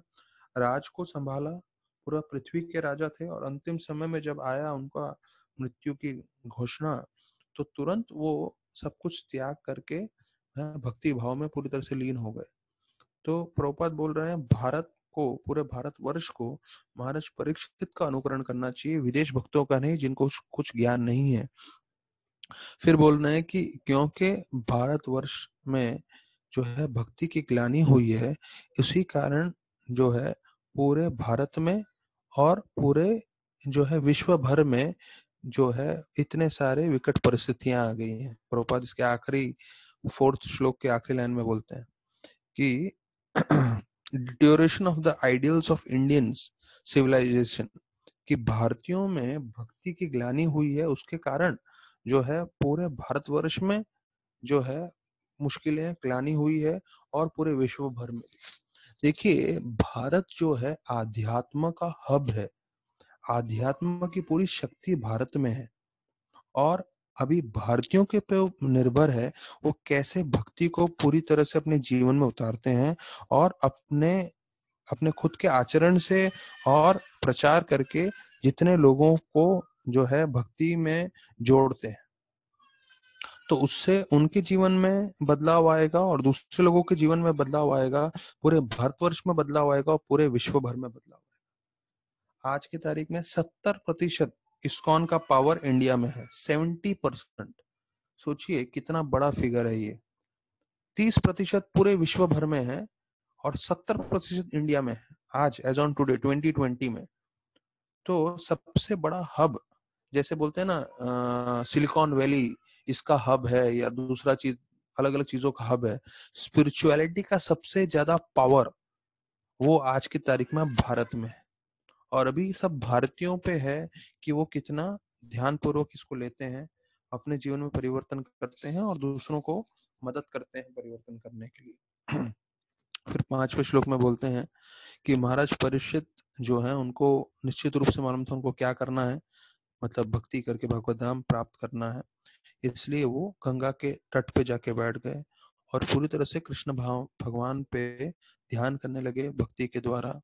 राज को संभाला, पूरा पृथ्वी के राजा थे और अंतिम समय में जब आया उनका मृत्यु की घोषणा, तो तुरंत वो सब कुछ त्याग करके भक्ति भाव में पूरी तरह से लीन हो गए। तो प्रभुपाद बोल रहे हैं भारत को, पूरे भारतवर्ष को महाराज परीक्षित का अनुकरण करना चाहिए, विदेश भक्तों का नहीं जिनको कुछ ज्ञान नहीं है। फिर बोल रहे हैं कि क्योंकि भारतवर्ष में जो है भक्ति की ग्लानि हुई है, इसी कारण जो है पूरे भारत में और पूरे जो है विश्व भर में जो है इतने सारे विकट परिस्थितियां आ गई हैं। प्रभुपाद इसके आखिरी 4th श्लोक के आखिरी लाइन में बोलते हैं कि duration of the ideals of Indians civilisation, कि भारतीयों में भक्ति की ग्लानि हुई है, उसके कारण जो है पूरे भारतवर्ष में जो है मुश्किलें ग्लानि हुई है और पूरे विश्व भर में। देखिए भारत जो है आध्यात्म का हब है, आध्यात्म की पूरी शक्ति भारत में है और अभी भारतीयों के पे निर्भर है वो कैसे भक्ति को पूरी तरह से अपने जीवन में उतारते हैं और अपने अपने खुद के आचरण से और प्रचार करके जितने लोगों को जो है भक्ति में जोड़ते हैं, तो उससे उनके जीवन में बदलाव आएगा और दूसरे लोगों के जीवन में बदलाव आएगा, पूरे भारतवर्ष में बदलाव आएगा और पूरे विश्व भर में बदलाव आएगा। आज की तारीख में 70% इस्कॉन का पावर इंडिया में है। 70%। सोचिए कितना बड़ा फिगर है ये। 30% पूरे विश्व भर में है और 70% इंडिया में है आज, एज ऑन टुडे 2020 में। तो सबसे बड़ा हब, जैसे बोलते हैं ना सिलिकॉन वैली इसका हब है, या दूसरा चीज, अलग अलग चीजों का हब है, स्पिरिचुअलिटी का सबसे ज्यादा पावर वो आज की तारीख में भारत में है। और अभी सब भारतीयों पे है कि वो कितना ध्यान पूर्वक इसको लेते हैं, अपने जीवन में परिवर्तन करते हैं और दूसरों को मदद करते हैं परिवर्तन करने के लिए। फिर 5वें श्लोक में बोलते हैं कि महाराज परीक्षित जो है उनको निश्चित रूप से मालूम था उनको क्या करना है, मतलब भक्ति करके भगवत धाम प्राप्त करना है। इसलिए वो गंगा के तट पे जाके बैठ गए और पूरी तरह से कृष्ण भाव भगवान पे ध्यान करने लगे भक्ति के द्वारा।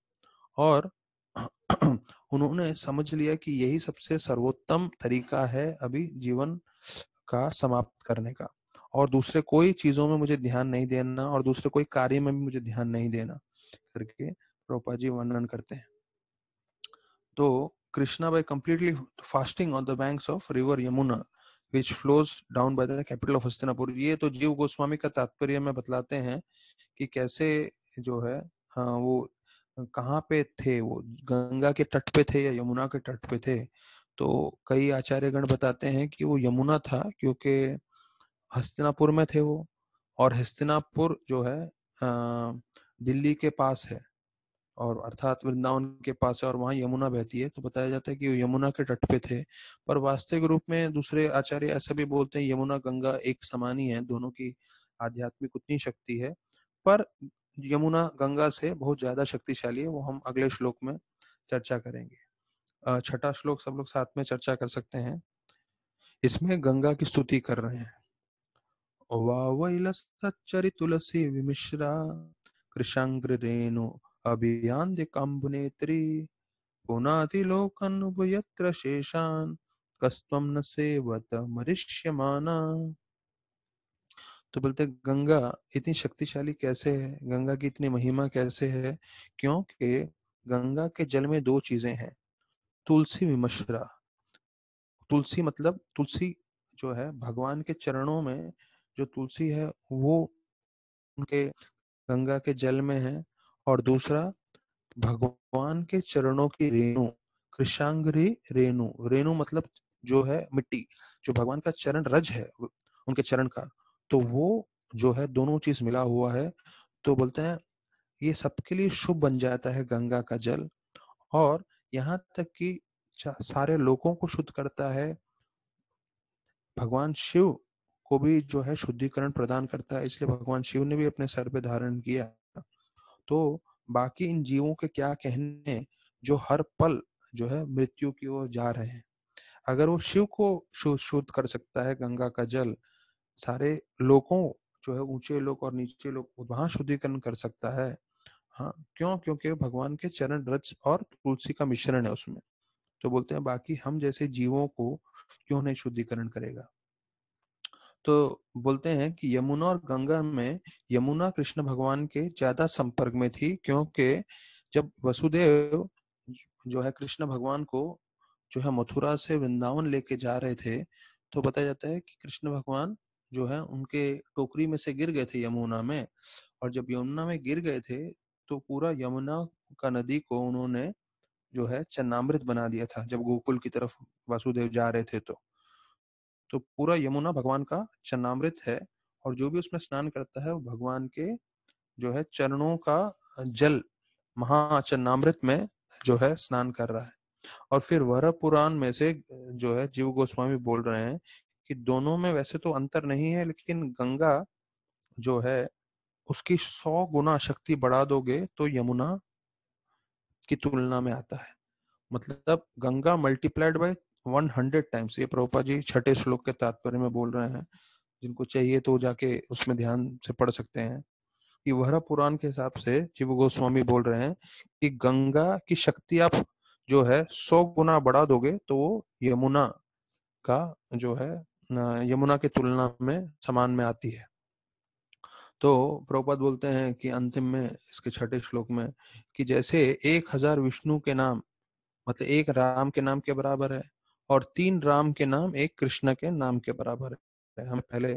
और उन्होंने समझ लिया कि यही सबसे सर्वोत्तम तरीका है अभी जीवन का समाप्त करने का, और दूसरे कोई चीजों में मुझे ध्यान नहीं देना और दूसरे कोई कार्य में भी मुझे ध्यान नहीं देना करके प्रभुपाद जी वर्णन करते हैं। तो Krishna by completely fasting on the banks of river Yamuna which flows down by the capital of Hastinapur। ये तो जीव गोस्वामी का तात्पर्य में बतलाते हैं कि कैसे जो है वो कहाँ पे थे, वो गंगा के तट पे थे या यमुना के तट पे थे। तो कई आचार्यगण बताते हैं कि वो यमुना था क्योंकि हस्तिनापुर में थे वो, और हस्तिनापुर जो है दिल्ली के पास है, और अर्थात वृंदावन के पास है और वहां यमुना बहती है। तो बताया जाता है कि वो यमुना के तट पे थे। पर वास्तविक रूप में दूसरे आचार्य ऐसा भी बोलते हैं यमुना गंगा एक समान ही है, दोनों की आध्यात्मिक उतनी शक्ति है, पर यमुना गंगा से बहुत ज्यादा शक्तिशाली है। वो हम अगले श्लोक में चर्चा करेंगे। छठा श्लोक सब लोग साथ में चर्चा कर सकते हैं। इसमें गंगा की स्तुति कर रहे हैं। वावैलसच्चरि तुलसी विमिश्रा कृशांग्र रेणु अभियान काम्बुनेत्री पुनातिलोकन्वयत्र शेषान् कस्त्वं न सेवत मरिष्यमाना। तो बोलते गंगा इतनी शक्तिशाली कैसे है, गंगा की इतनी महिमा कैसे है, क्योंकि गंगा के जल में दो चीजें हैं, तुलसी विमश्रा। तुलसी मतलब तुलसी जो है भगवान के चरणों में जो तुलसी है वो उनके गंगा के जल में है, और दूसरा भगवान के चरणों की रेणु, कृशांगरी रेणु, रेणु मतलब जो है मिट्टी, जो भगवान का चरण रज है उनके चरण का, तो वो जो है दोनों चीज मिला हुआ है। तो बोलते हैं ये सबके लिए शुभ बन जाता है गंगा का जल, और यहाँ तक कि सारे लोगों को शुद्ध करता है। भगवान शिव को भी जो है शुद्धिकरण प्रदान करता है, इसलिए भगवान शिव ने भी अपने सर पे धारण किया। तो बाकी इन जीवों के क्या कहने जो हर पल जो है मृत्यु की ओर जा रहे हैं। अगर वो शिव को शुद्ध कर सकता है गंगा का जल, सारे लोगों जो है ऊंचे लोग और नीचे लोग वहां शुद्धिकरण कर सकता है। हाँ, क्यों? क्योंकि भगवान के चरण रज और तुलसी का मिश्रण है उसमें। तो बोलते हैं बाकी हम जैसे जीवों को क्यों नहीं शुद्धिकरण करेगा। तो बोलते हैं कि यमुना और गंगा में यमुना कृष्ण भगवान के ज्यादा संपर्क में थी, क्योंकि जब वसुदेव जो है कृष्ण भगवान को जो है मथुरा से वृंदावन लेके जा रहे थे, तो बताया जाता है कि कृष्ण भगवान जो है उनके टोकरी में से गिर गए थे यमुना में। और जब यमुना में गिर गए थे तो पूरा यमुना का नदी को उन्होंने जो है चन्नामृत बना दिया था जब गोकुल की तरफ वासुदेव जा रहे थे। तो पूरा यमुना भगवान का चरणामृत है, और जो भी उसमें स्नान करता है वो भगवान के जो है चरणों का जल महाचरणामृत में जो है स्नान कर रहा है। और फिर वराह पुराण में से जो है जीव गोस्वामी बोल रहे हैं कि दोनों में वैसे तो अंतर नहीं है, लेकिन गंगा जो है उसकी 100 गुना शक्ति बढ़ा दोगे तो यमुना की तुलना में आता है। मतलब गंगा मल्टीप्लाइड बाय 100 टाइम्स। ये प्रभुपाद जी छठे श्लोक के तात्पर्य में बोल रहे हैं, जिनको चाहिए तो जाके उसमें ध्यान से पढ़ सकते हैं कि वह पुराण के हिसाब से जीव गोस्वामी बोल रहे हैं कि गंगा की शक्ति आप जो है 100 गुना बढ़ा दोगे तो वो यमुना का जो है यमुना की तुलना में समान में आती है। तो प्रभुपाद बोलते हैं कि अंतिम में इसके छठे श्लोक में कि जैसे 1000 विष्णु के नाम मतलब एक राम के नाम के बराबर है और 3 राम के नाम एक कृष्ण के नाम के बराबर है। हमें पहले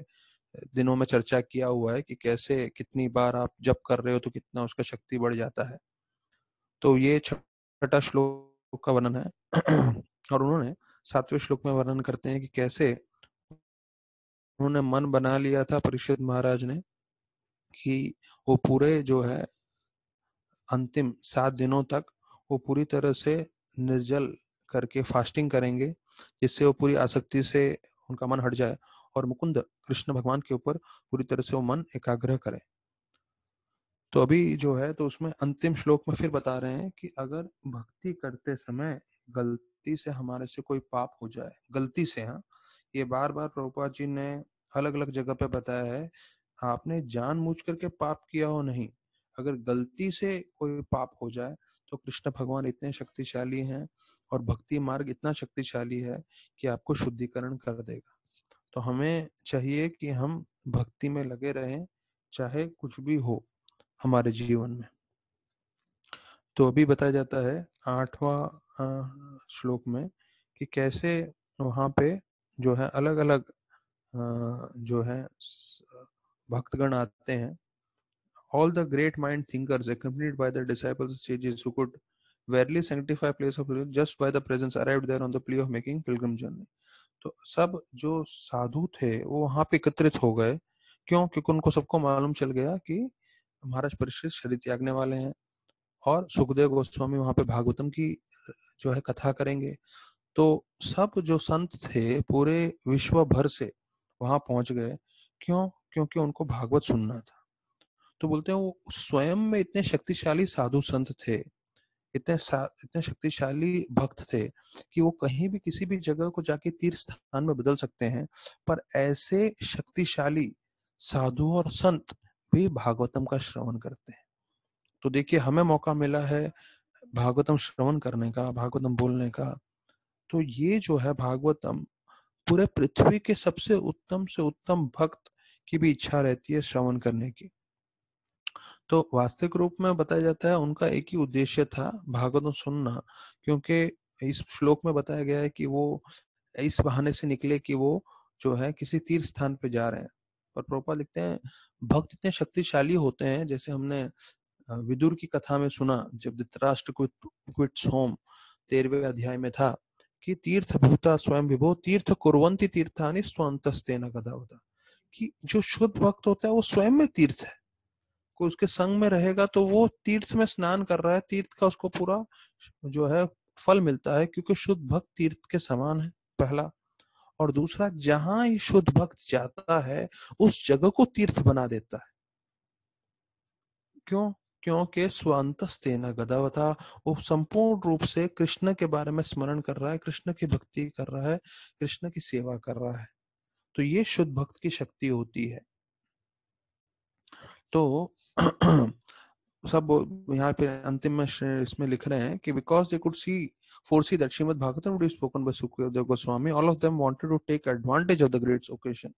दिनों में चर्चा किया हुआ है कि कैसे कितनी बार आप जप कर रहे हो तो कितना उसका शक्ति बढ़ जाता है। तो ये छठा श्लोक का वर्णन है। और उन्होंने 7वें श्लोक में वर्णन करते हैं कि कैसे उन्होंने मन बना लिया था परीक्षित महाराज ने कि वो पूरे जो है अंतिम 7 दिनों तक वो पूरी तरह से निर्जल करके फास्टिंग करेंगे, जिससे वो पूरी आसक्ति से उनका मन हट जाए और मुकुंद कृष्ण भगवान के ऊपर पूरी तरह से वो मन एकाग्र करें। तो अभी जो है तो उसमें अंतिम श्लोक में फिर बता रहे हैं कि अगर भक्ति करते समय गलती से हमारे से कोई पाप हो जाए, गलती से, हाँ, ये बार बार प्रभुपाद जी ने अलग अलग जगह पे बताया है, आपने जानबूझ करके पाप किया हो नहीं, अगर गलती से कोई पाप हो जाए तो कृष्ण भगवान इतने शक्तिशाली हैं और भक्ति मार्ग इतना शक्तिशाली है कि आपको शुद्धिकरण कर देगा। तो हमें चाहिए कि हम भक्ति में लगे रहें, चाहे कुछ भी हो हमारे जीवन में। तो अभी बताया जाता है 8वां श्लोक में कि कैसे वहां पे जो है अलग अलग जो है भक्तगण आते हैं। All the great mind thinkers accompanied by the disciples sages who could verily sanctify place of religion just by the presence arrived there on the plea of making pilgrim journey। तो सब जो साधु थे वो वहां पे एकत्रित हो गए। क्यों? क्योंकि उनको सबको मालूम चल गया कि महाराज परीक्षित शरीर त्यागने वाले हैं और सुखदेव गोस्वामी वहां पे भागवतम की जो है कथा करेंगे। तो सब जो संत थे पूरे विश्व भर से वहां पहुंच गए। क्यों? क्योंकि उनको भागवत सुनना था। तो बोलते हैं वो स्वयं में इतने शक्तिशाली साधु संत थे, इतने शक्तिशाली भक्त थे कि वो कहीं भी किसी भी जगह को जाके तीर्थ स्थान में बदल सकते हैं। पर ऐसे शक्तिशाली साधु और संत भी भागवतम का श्रवण करते हैं। तो देखिए हमें मौका मिला है भागवतम श्रवण करने का, भागवतम बोलने का। तो ये जो है भागवतम पूरे पृथ्वी के सबसे उत्तम से उत्तम भक्त की भी इच्छा रहती है श्रवण करने की। तो वास्तविक रूप में बताया जाता है उनका एक ही उद्देश्य था, भागवतम सुनना। क्योंकि इस श्लोक में बताया गया है कि वो इस बहाने से निकले कि वो जो है किसी तीर्थ स्थान पे जा रहे हैं। पर प्रभुपाद लिखते हैं भक्त इतने शक्तिशाली होते हैं, जैसे हमने विदुर की कथा में सुना जब धृतराष्ट्र क्विट्स होम 13वें अध्याय में था कि तीर्थ भूता स्वयं विभो तीर्थ कुर्वन्ति तीर्थानि स्वंतस्तेन गदावता, कि जो शुद्ध भक्त होता है वो स्वयं में तीर्थ है। कोई उसके संग में रहेगा तो वो तीर्थ में स्नान कर रहा है, तीर्थ का उसको पूरा जो है फल मिलता है, क्योंकि शुद्ध भक्त तीर्थ के समान है, पहला। और दूसरा, जहां ये शुद्ध भक्त जाता है उस जगह को तीर्थ बना देता है। क्यों? क्योंकि स्वांतस्तेन गदावता, वो संपूर्ण रूप से कृष्ण के बारे में स्मरण कर रहा है, कृष्ण की भक्ति कर रहा है, कृष्ण की सेवा कर रहा है। तो ये शुद्ध भक्त की शक्ति होती है। तो सब यहाँ पे अंतिम में इसमें लिख रहे हैं कि because they could see foresee that Srimad Bhagavatam would be spoken by Sukadeva Goswami, all of them wanted to take advantage of the great occasion।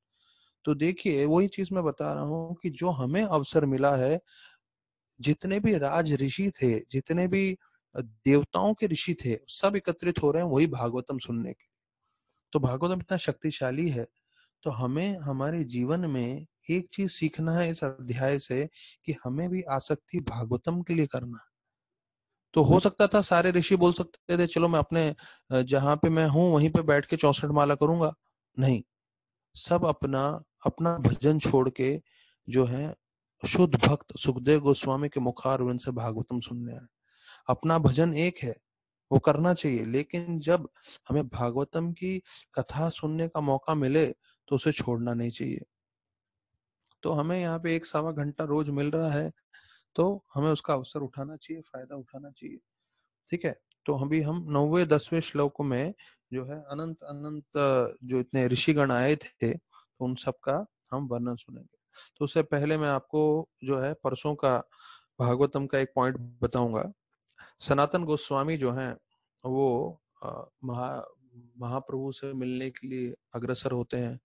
तो देखिए वही चीज मैं बता रहा हूँ कि जो हमें अवसर मिला है, जितने भी राज ऋषि थे, जितने भी देवताओं के ऋषि थे, सब एकत्रित हो रहे हैं वही भागवतम सुनने के। तो भागवतम इतना शक्तिशाली है। तो हमें हमारे जीवन में एक चीज सीखना है इस अध्याय से कि हमें भी आसक्ति भागवतम के लिए करना है। तो हो सकता था सारे ऋषि बोल सकते थे चलो मैं अपने जहां पे मैं हूं वहीं पे बैठ के 64 माला करूंगा। नहीं, सब अपना अपना भजन छोड़ के जो है शुद्ध भक्त सुखदेव गोस्वामी के मुखारविंद से भागवतम सुनने आए। अपना भजन एक है, वो करना चाहिए, लेकिन जब हमें भागवतम की कथा सुनने का मौका मिले तो उसे छोड़ना नहीं चाहिए। तो हमें यहाँ पे 1 सवा घंटा रोज मिल रहा है, तो हमें उसका अवसर उठाना चाहिए, फायदा उठाना चाहिए। ठीक है। तो हम 9वें 10वें श्लोक में जो है अनंत अनंत जो इतने ऋषिगण आए थे तो उन सब का हम वर्णन सुनेंगे। तो उससे पहले मैं आपको जो है परसों का भागवतम का एक पॉइंट बताऊंगा। सनातन गोस्वामी जो हैं वो महाप्रभु से मिलने के लिए अग्रसर होते हैं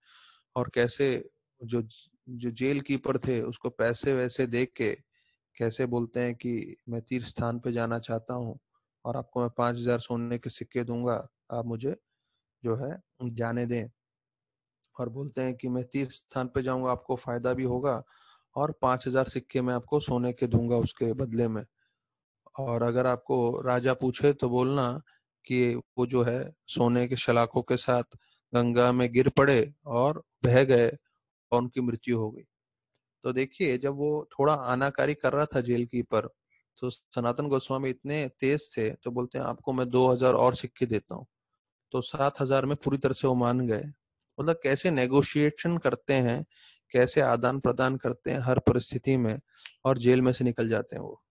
और कैसे जो जो जेल कीपर थे उसको पैसे वैसे दे के कैसे बोलते हैं कि मैं तीर्थ स्थान पे जाना चाहता हूँ। और आपको मैं 5,000 सोने के सिक्के दूंगा, आप मुझे जो है जाने दें। और बोलते हैं कि मैं तीर्थ स्थान पे जाऊंगा, आपको फायदा भी होगा और 5,000 सिक्के मैं आपको सोने के दूंगा उसके बदले में। और अगर आपको राजा पूछे तो बोलना कि वो जो है सोने के शलाखों के साथ गंगा में गिर पड़े और बह गए और उनकी मृत्यु हो गई। तो देखिए, जब वो थोड़ा आनाकानी कर रहा था जेल कीपर, तो सनातन गोस्वामी इतने तेज थे तो बोलते हैं आपको मैं 2,000 और सिक्के देता हूँ। तो 7,000 में पूरी तरह से वो मान गए। मतलब कैसे नेगोशिएशन करते हैं, कैसे आदान प्रदान करते हैं हर परिस्थिति में, और जेल में से निकल जाते हैं वो।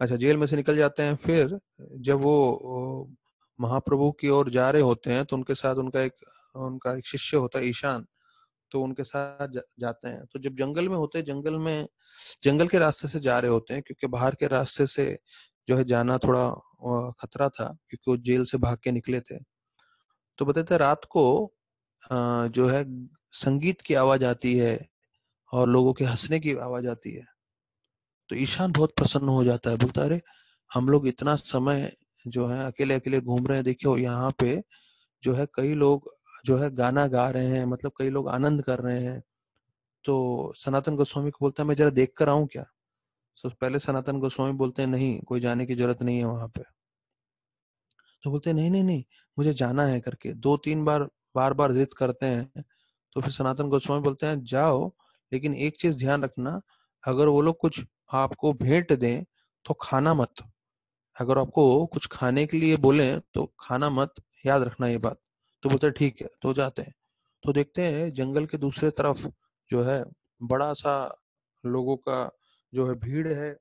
अच्छा, जेल में से निकल जाते हैं, फिर जब वो महाप्रभु की ओर जा रहे होते हैं तो उनके साथ उनका एक शिष्य होता है ईशान, तो उनके साथ जाते हैं। तो जब जंगल में होते हैं, जंगल के रास्ते से जा रहे होते हैं, क्योंकि बाहर के रास्ते से जो है जाना थोड़ा खतरा था, क्योंकि वो जेल से भाग के निकले थे। तो बताते हैं रात को जो है संगीत की आवाज आती है और लोगों के हंसने की आवाज आती है। तो ईशान बहुत प्रसन्न हो जाता है, बोलता है अरे हम लोग इतना समय जो है अकेले अकेले घूम रहे हैं, देखियो यहाँ पे जो है कई लोग जो है गाना गा रहे हैं, मतलब कई लोग आनंद कर रहे हैं। तो सनातन गोस्वामी को बोलता है मैं जरा देख कर आऊं क्या। तो पहले सनातन गोस्वामी बोलते हैं नहीं, कोई जाने की जरूरत नहीं है वहां पे। तो बोलते हैं नहीं नहीं नहीं, मुझे जाना है करके 2-3 बार बार बार जिद करते हैं। तो फिर सनातन गोस्वामी बोलते हैं जाओ, लेकिन एक चीज ध्यान रखना, अगर वो लोग कुछ आपको भेंट दें तो खाना मत। अगर आपको कुछ खाने के लिए बोले तो खाना मत, याद रखना ये बात। तो बोलते हैं ठीक है, तो जाते हैं। तो देखते हैं जंगल के दूसरे तरफ जो है बड़ा सा लोगों का जो है भीड़ है,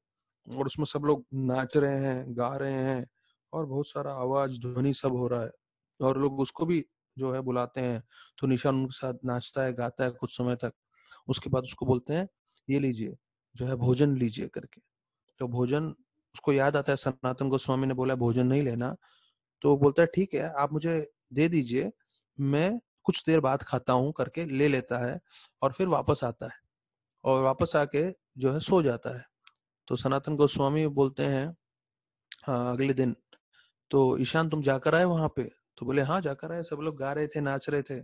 और उसमें सब लोग नाच रहे हैं, गा रहे हैं, और बहुत सारा आवाज ध्वनि सब हो रहा है। और लोग उसको भी जो है बुलाते हैं, तो निशान उनके साथ नाचता है, गाता है कुछ समय तक। उसके बाद उसको बोलते हैं ये लीजिए, जो है भोजन लीजिए करके। तो भोजन उसको याद आता है, सनातन गोस्वामी ने बोला भोजन नहीं लेना। तो वो बोलता है ठीक है, आप मुझे दे दीजिए, मैं कुछ देर बाद खाता हूँ करके ले लेता है, और फिर वापस आता है, और वापस आके जो है सो जाता है। तो सनातन गोस्वामी बोलते हैं हाँ अगले दिन, तो ईशान तुम जाकर आए वहां पे। तो बोले हाँ जाकर आए, सब लोग गा रहे थे, नाच रहे थे।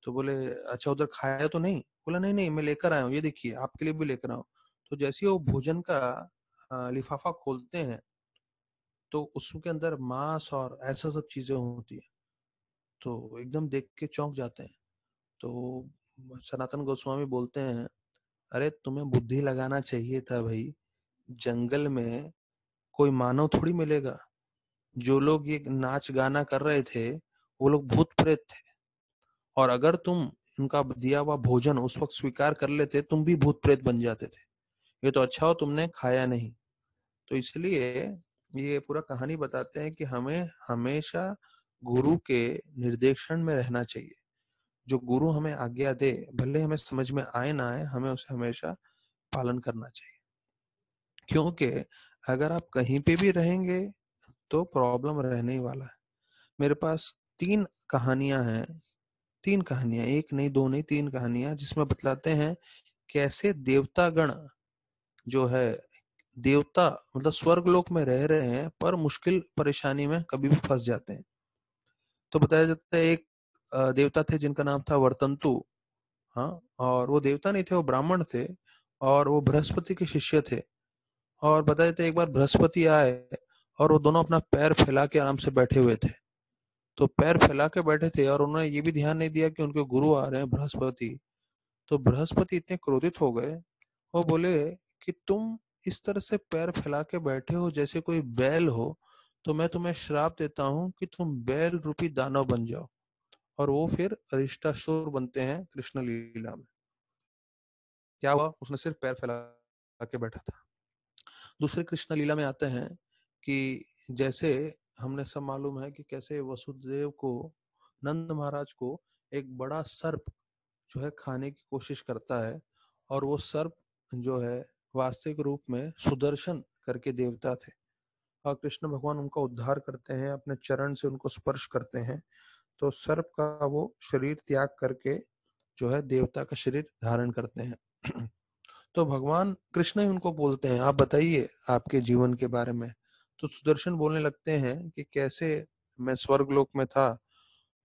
तो बोले अच्छा उधर खाया तो नहीं। बोला नहीं नहीं, मैं लेकर आया हूँ, ये देखिए आपके लिए भी लेकर आया हूँ। तो जैसे ही वो भोजन का लिफाफा खोलते हैं, तो उसके अंदर मांस और ऐसा सब चीजें होती है। तो एकदम देख के चौंक जाते हैं। तो सनातन गोस्वामी बोलते हैं अरे तुम्हें बुद्धि लगाना चाहिए था भाई, जंगल में कोई मानव थोड़ी मिलेगा। जो लोग ये नाच गाना कर रहे थे वो लोग भूत प्रेत थे, और अगर तुम उनका दिया हुआ भोजन उस वक्त स्वीकार कर लेते, तुम भी भूत प्रेत बन जाते थे। ये तो अच्छा हो तुमने खाया नहीं। तो इसलिए ये पूरा कहानी बताते हैं कि हमें हमेशा गुरु के निर्देशन में रहना चाहिए। जो गुरु हमें आज्ञा दे, भले हमें समझ में आए ना आए, हमें उसे हमेशा पालन करना चाहिए। क्योंकि अगर आप कहीं पे भी रहेंगे तो प्रॉब्लम रहने ही वाला है। मेरे पास 3 कहानियां हैं, 3 कहानियां, एक नहीं दो नहीं, 3 कहानियां, जिसमें बतलाते हैं कैसे देवतागण जो है, देवता मतलब स्वर्ग लोक में रह रहे हैं पर मुश्किल परेशानी में कभी भी फंस जाते हैं। तो बताया जाता है एक देवता थे जिनका नाम था वर्तंतु। हाँ, और वो देवता नहीं थे, वो ब्राह्मण थे, और वो बृहस्पति के शिष्य थे। और बताया जाता है एक बार बृहस्पति आए और वो दोनों अपना पैर फैला के आराम से बैठे हुए थे। तो पैर फैला के बैठे थे और उन्होंने ये भी ध्यान नहीं दिया कि उनके गुरु आ रहे हैं बृहस्पति। तो बृहस्पति इतने क्रोधित हो गए, वो बोले कि तुम इस तरह से पैर फैला के बैठे हो जैसे कोई बैल हो, तो मैं तुम्हें श्राप देता हूँ कि तुम बैल रूपी दानव बन जाओ। और वो फिर अरिष्टासुर बनते हैं कृष्ण लीला में। क्या हुआ, उसने सिर्फ पैर फैला के बैठा था। दूसरे कृष्ण लीला में आते हैं कि जैसे हमने सब मालूम है कि कैसे वसुदेव को, नंद महाराज को एक बड़ा सर्प जो है खाने की कोशिश करता है, और वो सर्प जो है वास्तविक रूप में सुदर्शन करके देवता थे। और कृष्ण भगवान उनका उद्धार करते हैं, अपने चरण से उनको स्पर्श करते हैं, तो सर्प का वो शरीर त्याग करके जो है देवता का शरीर धारण करते हैं। तो भगवान कृष्ण ही उनको बोलते हैं आप बताइए आपके जीवन के बारे में। तो सुदर्शन बोलने लगते हैं कि कैसे मैं स्वर्गलोक में था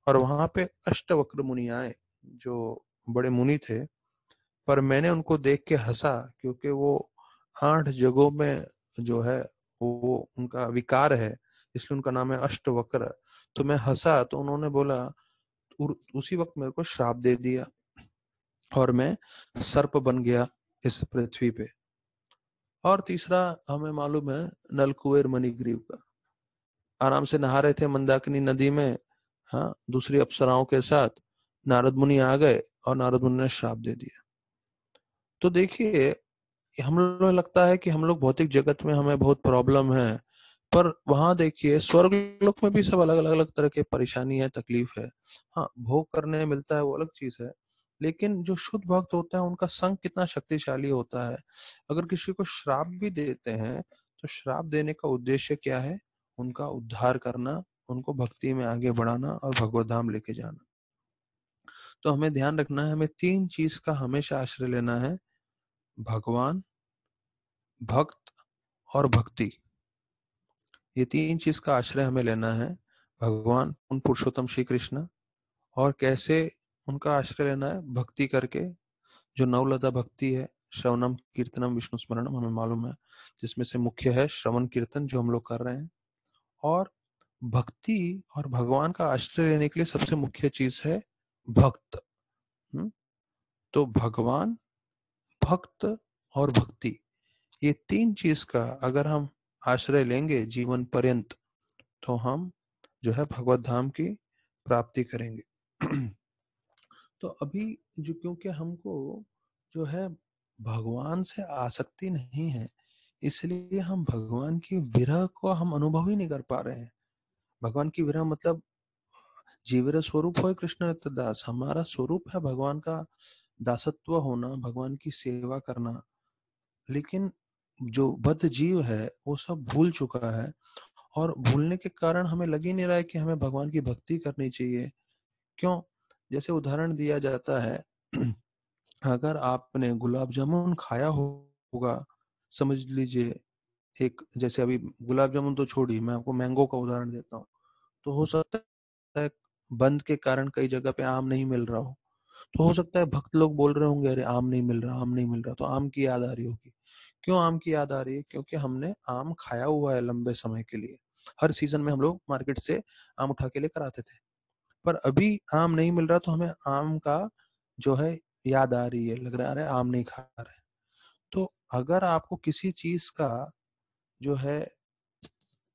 और वहां पे अष्टवक्र मुनि आए, जो बड़े मुनि थे, पर मैंने उनको देख के हंसा, क्योंकि वो 8 जगहों में जो है वो उनका विकार है, इसलिए उनका नाम है अष्टवक्र। तो मैं हंसा तो उन्होंने बोला, उसी वक्त मेरे को श्राप दे दिया और मैं सर्प बन गया इस पृथ्वी पे। और तीसरा हमें मालूम है नलकुबेर मणिग्रीव का, आराम से नहा रहे थे मंदाकिनी नदी में, हाँ, दूसरी अप्सराओं के साथ नारद मुनि आ गए और नारद मुनि ने श्राप दे दिया। तो देखिए, हम लोग लगता है कि हम लोग भौतिक जगत में हमें बहुत प्रॉब्लम है, पर वहां देखिए स्वर्ग लोक में भी सब अलग अलग अलग तरह के परेशानी है, तकलीफ है। हाँ, भोग करने मिलता है वो अलग चीज है, लेकिन जो शुद्ध भक्त होता है उनका संग कितना शक्तिशाली होता है। अगर किसी को श्राप भी देते हैं तो श्राप देने का उद्देश्य क्या है? उनका उद्धार करना, उनको भक्ति में आगे बढ़ाना और भगवत धाम लेके जाना। तो हमें ध्यान रखना है, हमें 3 चीज का हमेशा आश्रय लेना है: भगवान, भक्त और भक्ति। ये 3 चीज का आश्रय हमें लेना है। भगवान उन पुरुषोत्तम श्री कृष्ण, और कैसे उनका आश्रय लेना है? भक्ति करके, जो नवलता भक्ति है, श्रवणम कीर्तनम विष्णु स्मरणम, हमें मालूम है, जिसमें से मुख्य है श्रवण कीर्तन जो हम लोग कर रहे हैं। और भक्ति और भगवान का आश्रय लेने के लिए सबसे मुख्य चीज है भक्त। तो भगवान, भक्त और भक्ति, ये 3 चीज का अगर हम आश्रय लेंगे जीवन पर्यंत, तो हम जो है भगवत धाम की प्राप्ति करेंगे। तो अभी जो, क्योंकि हमको जो है भगवान से आसक्ति नहीं है, इसलिए हम भगवान की विरह को हम अनुभव ही नहीं कर पा रहे हैं। भगवान की विरह मतलब जीविर स्वरूप हो कृष्ण नित्य दास, हमारा स्वरूप है भगवान का दासत्व होना, भगवान की सेवा करना। लेकिन जो बद्ध जीव है वो सब भूल चुका है, और भूलने के कारण हमें लग ही नहीं रहा है कि हमें भगवान की भक्ति करनी चाहिए। क्यों? जैसे उदाहरण दिया जाता है, अगर आपने गुलाब जामुन खाया होगा, समझ लीजिए, एक जैसे अभी गुलाब जामुन तो छोड़िए, मैं आपको मैंगो का उदाहरण देता हूँ। तो हो सकता है बंद के कारण कई जगह पे आम नहीं मिल रहा हो, तो हो सकता है भक्त लोग बोल रहे होंगे, अरे आम नहीं मिल रहा, आम नहीं मिल रहा, तो आम की याद आ रही होगी। क्यों आम की याद आ रही है? क्योंकि हमने आम खाया हुआ है लंबे समय के लिए। हर सीजन में हम लोग मार्केट से आम उठा के लेकर आते थे, पर अभी आम नहीं मिल रहा, तो हमें आम का जो है याद आ रही है, लग रहा है अरे आम नहीं खा रहे। तो अगर आपको किसी चीज का जो है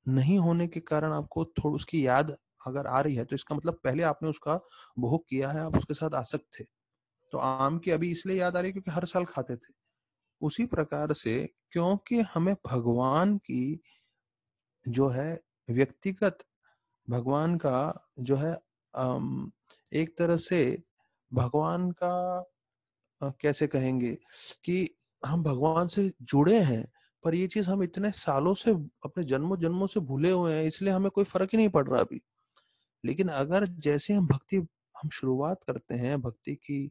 नहीं होने के कारण आपको थोड़ी उसकी याद अगर आ रही है, तो इसका मतलब पहले आपने उसका भोग किया है, आप उसके साथ आसक्त थे। तो आम की अभी इसलिए याद आ रही है क्योंकि हर साल खाते थे। उसी प्रकार से, क्योंकि हमें भगवान की जो है व्यक्तिगत, भगवान का जो है एक तरह से भगवान का कैसे कहेंगे कि हम भगवान से जुड़े हैं, पर ये चीज हम इतने सालों से, अपने जन्मों जन्मों से भूले हुए हैं, इसलिए हमें कोई फर्क ही नहीं पड़ रहा अभी। लेकिन अगर जैसे हम भक्ति, हम शुरुआत करते हैं भक्ति की,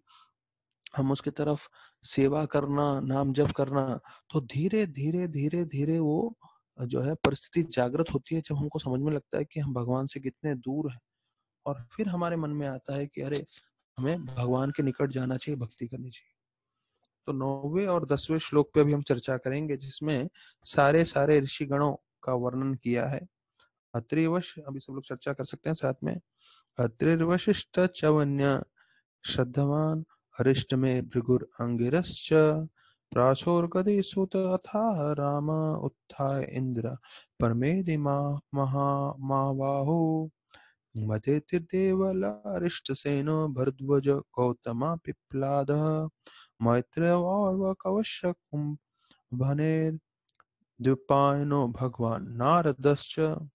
हम उसकी तरफ सेवा करना, नाम जप करना, तो धीरे धीरे धीरे धीरे वो जो है परिस्थिति जागृत होती है, जब हमको समझ में लगता है कि हम भगवान से कितने दूर हैं। और फिर हमारे मन में आता है कि अरे, हमें भगवान के निकट जाना चाहिए, भक्ति करनी चाहिए। तो 9वें और 10वें श्लोक पे अभी हम चर्चा करेंगे, जिसमें सारे सारे ऋषिगणों का वर्णन किया है। अत्रिवश, अभी सब लोग चर्चा कर सकते हैं साथ में। अत्रिर्वशिष्ठ चवन्य श्रद्धवान अरिष्ट में भृगुर अंगिरश्च प्राशोर्गदे सुत अथाह राम उत्थाय इंद्र परमेदि महामाबाहो मतेतिर्देवलारिष्टसेनो भरद्वज गौतमा पिप्लादः मैत्रेयर्वकवश्य कुंभनेर द्विपायनो भगवान नारदश्च। तो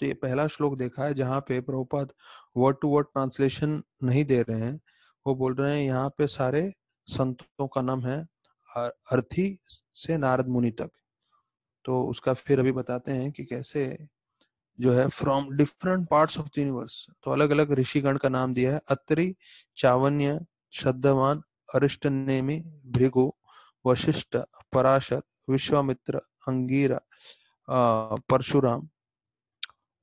ये पहला श्लोक देखा है जहाँ पे Prabhupada word to word translation नहीं दे रहे हैं, वो बोल रहे हैं यहाँ पे सारे संतों का नाम है, अर्थी से नारद मुनि तक। तो उसका फिर अभी बताते हैं कि कैसे जो है from different parts of the universe, तो अलग अलग ऋषिगण का नाम दिया है: अत्रि, चावन्य, श्रद्धवान, अरिष्टनेमि, भृगु, वशिष्ठ, पराशर, विश्वामित्र, अंगीरा, परशुराम,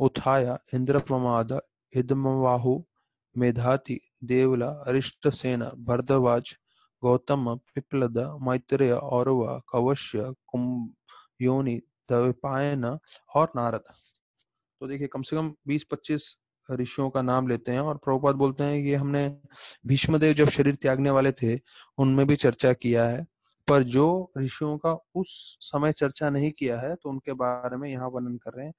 उत्थाय, इंद्रप्रमाद, इदमवाहु, मेधाति, देवला, अरिष्टसेन, भरद्वाज, गौतम, पिप्लद, मैत्रेय, औरव, कवश्य, कुंभयोनि, द्वैपायन और नारद। तो देखिए कम से कम 20-25 ऋषियों का नाम लेते हैं, और प्रभुपाद बोलते हैं ये हमने भीष्मदेव जब शरीर त्यागने वाले थे उनमें भी चर्चा किया है, पर जो ऋषियों का उस समय चर्चा नहीं किया है तो उनके बारे में यहाँ वर्णन कर रहे हैं।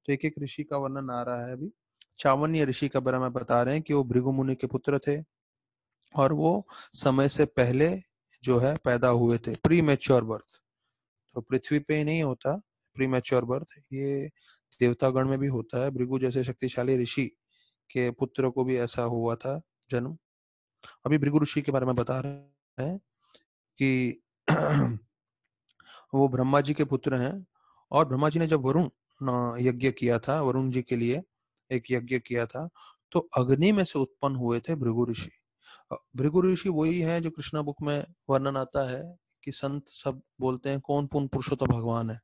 तो एक एक ऋषि का वर्णन आ रहा है अभी। चावन्य ऋषि का बारे में बता रहे हैं कि वो भृगु मुनि के पुत्र थे, और वो समय से पहले जो है पैदा हुए थे, प्री मैच्योर बर्थ। तो पृथ्वी पे ही नहीं होता प्री मैच्योर बर्थ, ये देवतागण में भी होता है। भृगु जैसे शक्तिशाली ऋषि के पुत्र को भी ऐसा हुआ था जन्म। अभी भृगु ऋषि के बारे में बता रहे हैं कि वो ब्रह्मा जी के पुत्र हैं, और ब्रह्मा जी ने जब वरुण यज्ञ किया था, वरुण जी के लिए एक यज्ञ किया था, तो अग्नि में से उत्पन्न हुए थे भृगु ऋषि। भृगु ऋषि वही है जो कृष्णा बुक में वर्णन आता है कि संत सब बोलते हैं कौन पूर्ण पुरुषोत्तम भगवान है,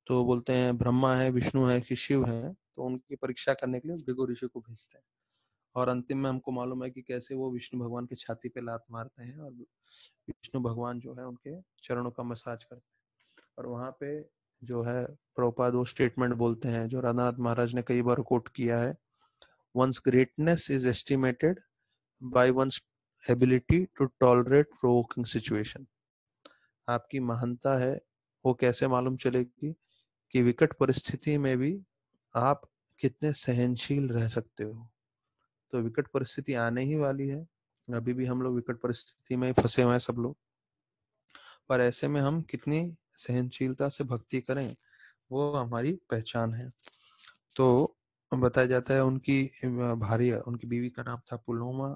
तो बोलते हैं ब्रह्मा है, विष्णु है कि शिव है, तो उनकी परीक्षा करने के लिए भृगु ऋषि को भेजते हैं। और अंतिम में हमको मालूम है कि कैसे वो विष्णु भगवान की छाती पे लात मारते हैं, और विष्णु भगवान जो है उनके चरणों का मसाज करते हैं। और वहां पे जो है प्रभुपाद वो स्टेटमेंट बोलते हैं जो राधानाथ महाराज ने कई बार कोट किया है, one's greatness is estimated by one's ability to tolerate provoking situation. आपकी महानता है वो कैसे मालूम चलेगी कि विकट परिस्थिति में भी आप कितने सहनशील रह सकते हो। तो विकट परिस्थिति आने ही वाली है, अभी भी हम लोग विकट परिस्थिति में फंसे हुए हैं सब लोग, पर ऐसे में हम कितनी सहनशीलता से भक्ति करें वो हमारी पहचान है। तो बताया जाता है उनकी भार्या, उनकी बीवी का नाम था पुलोमा,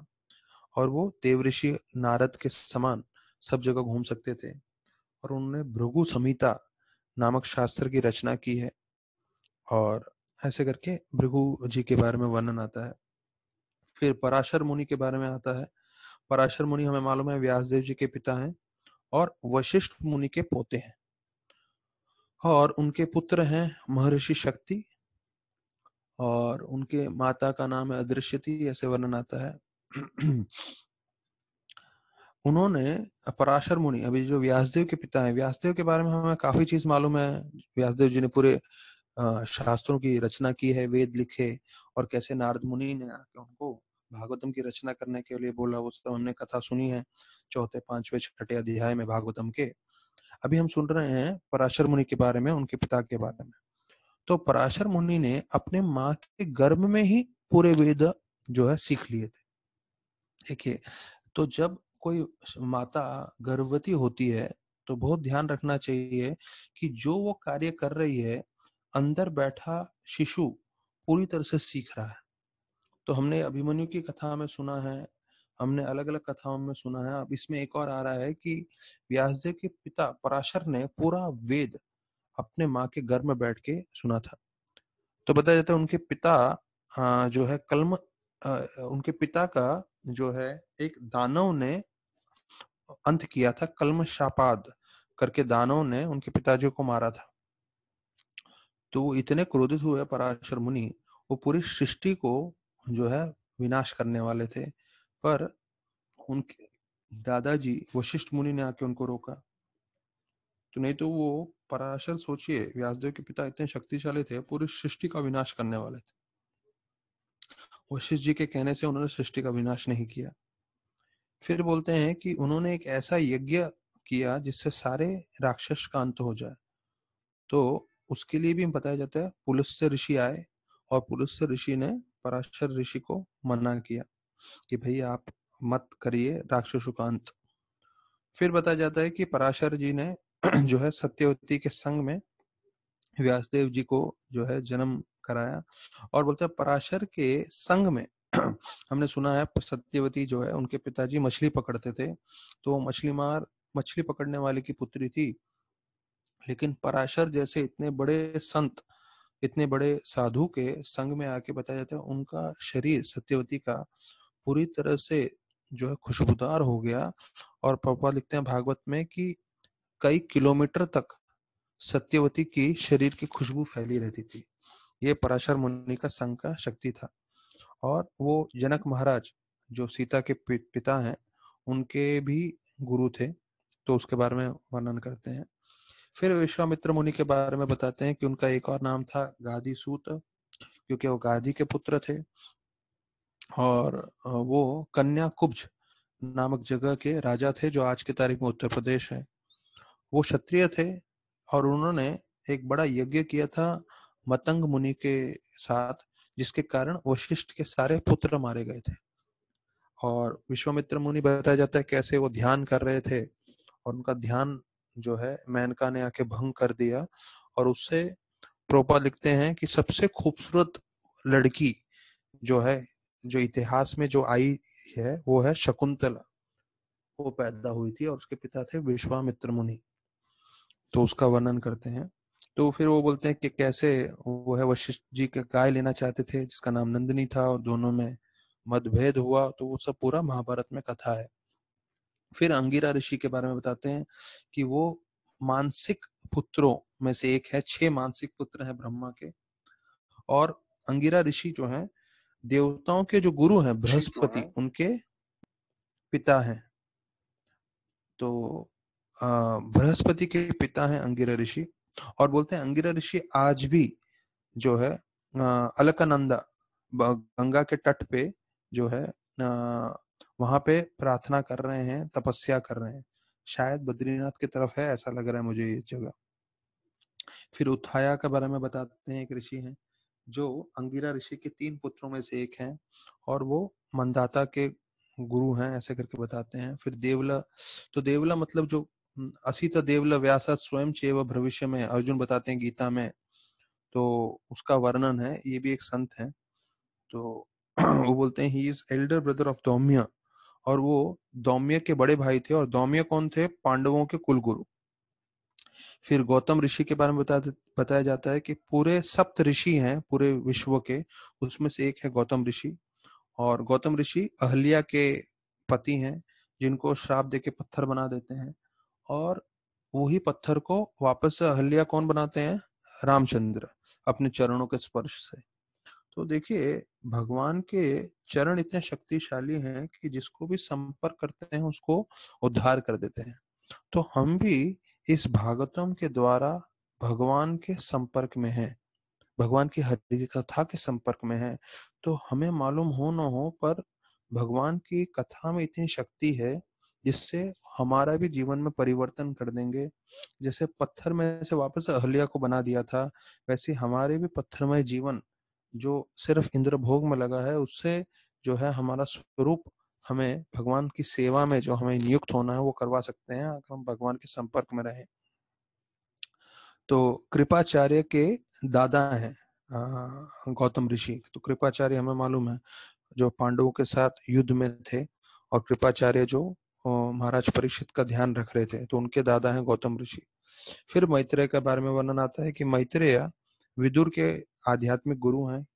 और वो देवऋषि नारद के समान सब जगह घूम सकते थे, और उन्होंने भृगु संहिता नामक शास्त्र की रचना की है। और ऐसे करके भृगु जी के बारे में वर्णन आता है। फिर पराशर मुनि के बारे में आता है। पराशर मुनि हमें मालूम है व्यासदेव जी के पिता हैं, और वशिष्ठ मुनि के पोते हैं, और उनके पुत्र हैं महर्षि शक्ति, और उनके माता का नाम है अदृश्यति, ऐसे वर्णन आता है। उन्होंने पराशर मुनि, अभी जो व्यासदेव के पिता हैं, व्यासदेव के बारे में हमें काफी चीज मालूम है। व्यासदेव जी ने पूरे शास्त्रों की रचना की है, वेद लिखे, और कैसे नारद मुनि ने आके उनको भागवतम की रचना करने के लिए बोला, वो सब हमने कथा सुनी है चौथे, पांचवें, छठे अध्याय में भागवतम के। अभी हम सुन रहे हैं पराशर मुनि के बारे में, उनके पिता के बारे में। तो पराशर मुनि ने अपने माँ के गर्भ में ही पूरे वेद जो है सीख लिए थे। देखिए, तो जब कोई माता गर्भवती होती है तो बहुत ध्यान रखना चाहिए कि जो वो कार्य कर रही है, अंदर बैठा शिशु पूरी तरह से सीख रहा है। तो हमने अभिमन्यु की कथा में सुना है, हमने अलग अलग कथाओं में सुना है, अब इसमें एक और आ रहा है कि व्यासदेव के पिता पराशर ने पूरा वेद अपने माँ के गर्भ में बैठ के सुना था। तो बताया जाता है उनके पिता जो है उनके पिता का जो है एक दानव ने अंत किया था, कल्म शापाद करके दानव ने उनके पिताजी को मारा था। तो वो इतने क्रोधित हुए पराशर मुनि, वो पूरी सृष्टि को जो है विनाश करने वाले थे, पर उनके दादाजी वशिष्ठ मुनि ने आके उनको रोका। तो नहीं तो वो पराशर, सोचिए व्यासदेव के पिता इतने शक्तिशाली थे, पूरी सृष्टि का विनाश करने वाले थे। वशिष्ठ जी के कहने से उन्होंने सृष्टि का विनाश नहीं किया। फिर बोलते हैं कि उन्होंने एक ऐसा यज्ञ किया जिससे सारे राक्षस का अंत हो जाए। तो उसके लिए भी बताया जाता है पुलस्त्य ऋषि आए, और पुलस्त्य ऋषि ने पराशर ऋषि को मना किया कि भाई आप मत करिए राक्षसों का अंत। फिर बताया जाता है कि पराशर जी ने जो है सत्यवती के संग में व्यासदेव जी को जो है जन्म कराया। और बोलते हैं पराशर के संग में हमने सुना है सत्यवती जो है उनके पिताजी मछली पकड़ते थे, तो मछली पकड़ने वाले की पुत्री थी। लेकिन पराशर जैसे इतने बड़े संत, इतने बड़े साधु के संग में आके बताया जाता है उनका शरीर सत्यवती का पूरी तरह से जो है खुशबूदार हो गया। और प्रभुपाद लिखते हैं भागवत में कि कई किलोमीटर तक सत्यवती की शरीर की खुशबू फैली रहती थी। ये पराशर मुनि का संग का शक्ति था। और वो जनक महाराज जो सीता के पिता हैं, उनके भी गुरु थे। तो उसके बारे में वर्णन करते हैं। फिर विश्वामित्र मुनि के बारे में बताते हैं कि उनका एक और नाम था गादी सूत, क्योंकि वो गादी के पुत्र थे। और वो कन्या कुब्ज नामक जगह के राजा थे, जो आज की तारीख में उत्तर प्रदेश है। वो क्षत्रिय थे और उन्होंने एक बड़ा यज्ञ किया था मतंग मुनि के साथ, जिसके कारण वशिष्ठ के सारे पुत्र मारे गए थे। और विश्वामित्र मुनि बताया जाता है कैसे वो ध्यान कर रहे थे और उनका ध्यान जो है मेनका ने आके भंग कर दिया। और उससे प्रोपा लिखते हैं कि सबसे खूबसूरत लड़की जो है, जो इतिहास में जो आई है, वो है शकुंतला। वो पैदा हुई थी और उसके पिता थे विश्वामित्र मुनि। तो उसका वर्णन करते हैं। तो फिर वो बोलते हैं कि कैसे वो है वशिष्ठ जी के गाय लेना चाहते थे जिसका नाम नंदिनी था, और दोनों में मतभेद हुआ। तो वो सब पूरा महाभारत में कथा है। फिर अंगिरा ऋषि के बारे में बताते हैं कि वो मानसिक पुत्रों में से एक है। 6 मानसिक पुत्र हैं ब्रह्मा के। और अंगिरा ऋषि जो हैं, देवताओं के जो गुरु हैं बृहस्पति, उनके पिता हैं। तो बृहस्पति के पिता हैं अंगिरा ऋषि। और बोलते हैं अंगिरा ऋषि आज भी जो है अलकनंदा गंगा के तट पे जो है वहां पे प्रार्थना कर रहे हैं, तपस्या कर रहे हैं। शायद बद्रीनाथ की तरफ है, ऐसा लग रहा है मुझे ये जगह। फिर उत्थाया के बारे में बताते हैं, एक ऋषि हैं जो अंगिरा ऋषि के 3 पुत्रों में से एक हैं, और वो मंदाता के गुरु हैं, ऐसे करके बताते हैं। फिर देवला, तो देवला मतलब जो असित देवला व्यासा स्वयं चैव भविष्य में अर्जुन बताते हैं गीता में। तो उसका वर्णन है, ये भी एक संत है। तो वो बोलते हैं he is elder brother of Daumya, और वो दौम्य के बड़े भाई थे। और दौम्य कौन थे? पांडवों के कुलगुरु। फिर गौतम ऋषि के बारे में बताया जाता है कि पूरे सप्त ऋषि हैं पूरे विश्व के, उसमें से एक है गौतम ऋषि। और गौतम ऋषि अहल्या के पति हैं, जिनको श्राप देके पत्थर बना देते हैं। और वही पत्थर को वापस से अहल्या कौन बनाते हैं? रामचंद्र, अपने चरणों के स्पर्श से। तो देखिए, भगवान के चरण इतने शक्तिशाली हैं कि जिसको भी संपर्क करते हैं उसको उद्धार कर देते हैं। तो हम भी इस भागवतम के द्वारा भगवान के संपर्क में हैं, भगवान की हरि कथा के संपर्क में हैं। तो हमें मालूम हो न हो, पर भगवान की कथा में इतनी शक्ति है जिससे हमारा भी जीवन में परिवर्तन कर देंगे। जैसे पत्थर में से वापस अहल्या को बना दिया था, वैसे हमारे भी पत्थरमय जीवन जो सिर्फ इंद्र भोग में लगा है, उससे जो है हमारा स्वरूप हमें भगवान की सेवा में जो हमें नियुक्त होना है वो करवा सकते हैं, अगर हम भगवान के संपर्क में रहें। तो कृपाचार्य के दादा हैं गौतम ऋषि। तो कृपाचार्य हमें मालूम है जो पांडवों के साथ युद्ध में थे, और कृपाचार्य जो महाराज परीक्षित का ध्यान रख रहे थे, तो उनके दादा हैं गौतम ऋषि। फिर मैत्रेय के बारे में वर्णन आता है कि मैत्रेय विदुर के आध्यात्मिक गुरु हैं,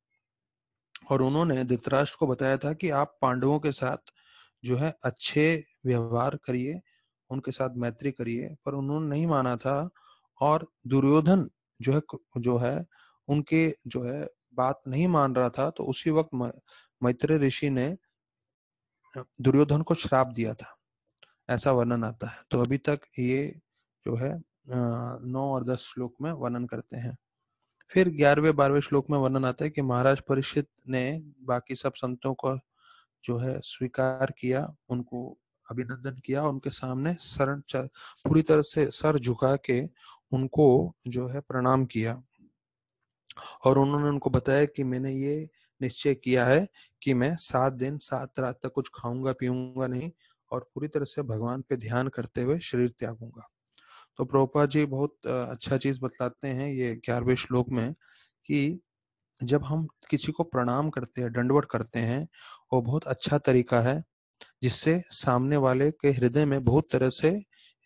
और उन्होंने धृतराष्ट्र को बताया था कि आप पांडवों के साथ जो है अच्छे व्यवहार करिए, उनके साथ मैत्री करिए। पर उन्होंने नहीं माना था, और दुर्योधन जो है उनके जो है बात नहीं मान रहा था। तो उसी वक्त मैत्रेय ऋषि ने दुर्योधन को श्राप दिया था, ऐसा वर्णन आता है। तो अभी तक ये जो है 9 और 10 श्लोक में वर्णन करते हैं। फिर 11वें 12वें श्लोक में वर्णन आता है कि महाराज परीक्षित ने बाकी सब संतों को जो है स्वीकार किया, उनको अभिनंदन किया, उनके सामने पूरी तरह से सर झुका के उनको जो है प्रणाम किया। और उन्होंने उनको बताया कि मैंने ये निश्चय किया है कि मैं 7 दिन 7 रात तक कुछ खाऊंगा पीऊंगा नहीं, और पूरी तरह से भगवान पे ध्यान करते हुए शरीर त्यागूंगा। तो प्रभुपाद जी बहुत अच्छा चीज बतलाते हैं ये 11वें श्लोक में, कि जब हम किसी को प्रणाम करते हैं, दंडवत करते हैं, वो बहुत अच्छा तरीका है जिससे सामने वाले के हृदय में बहुत तरह से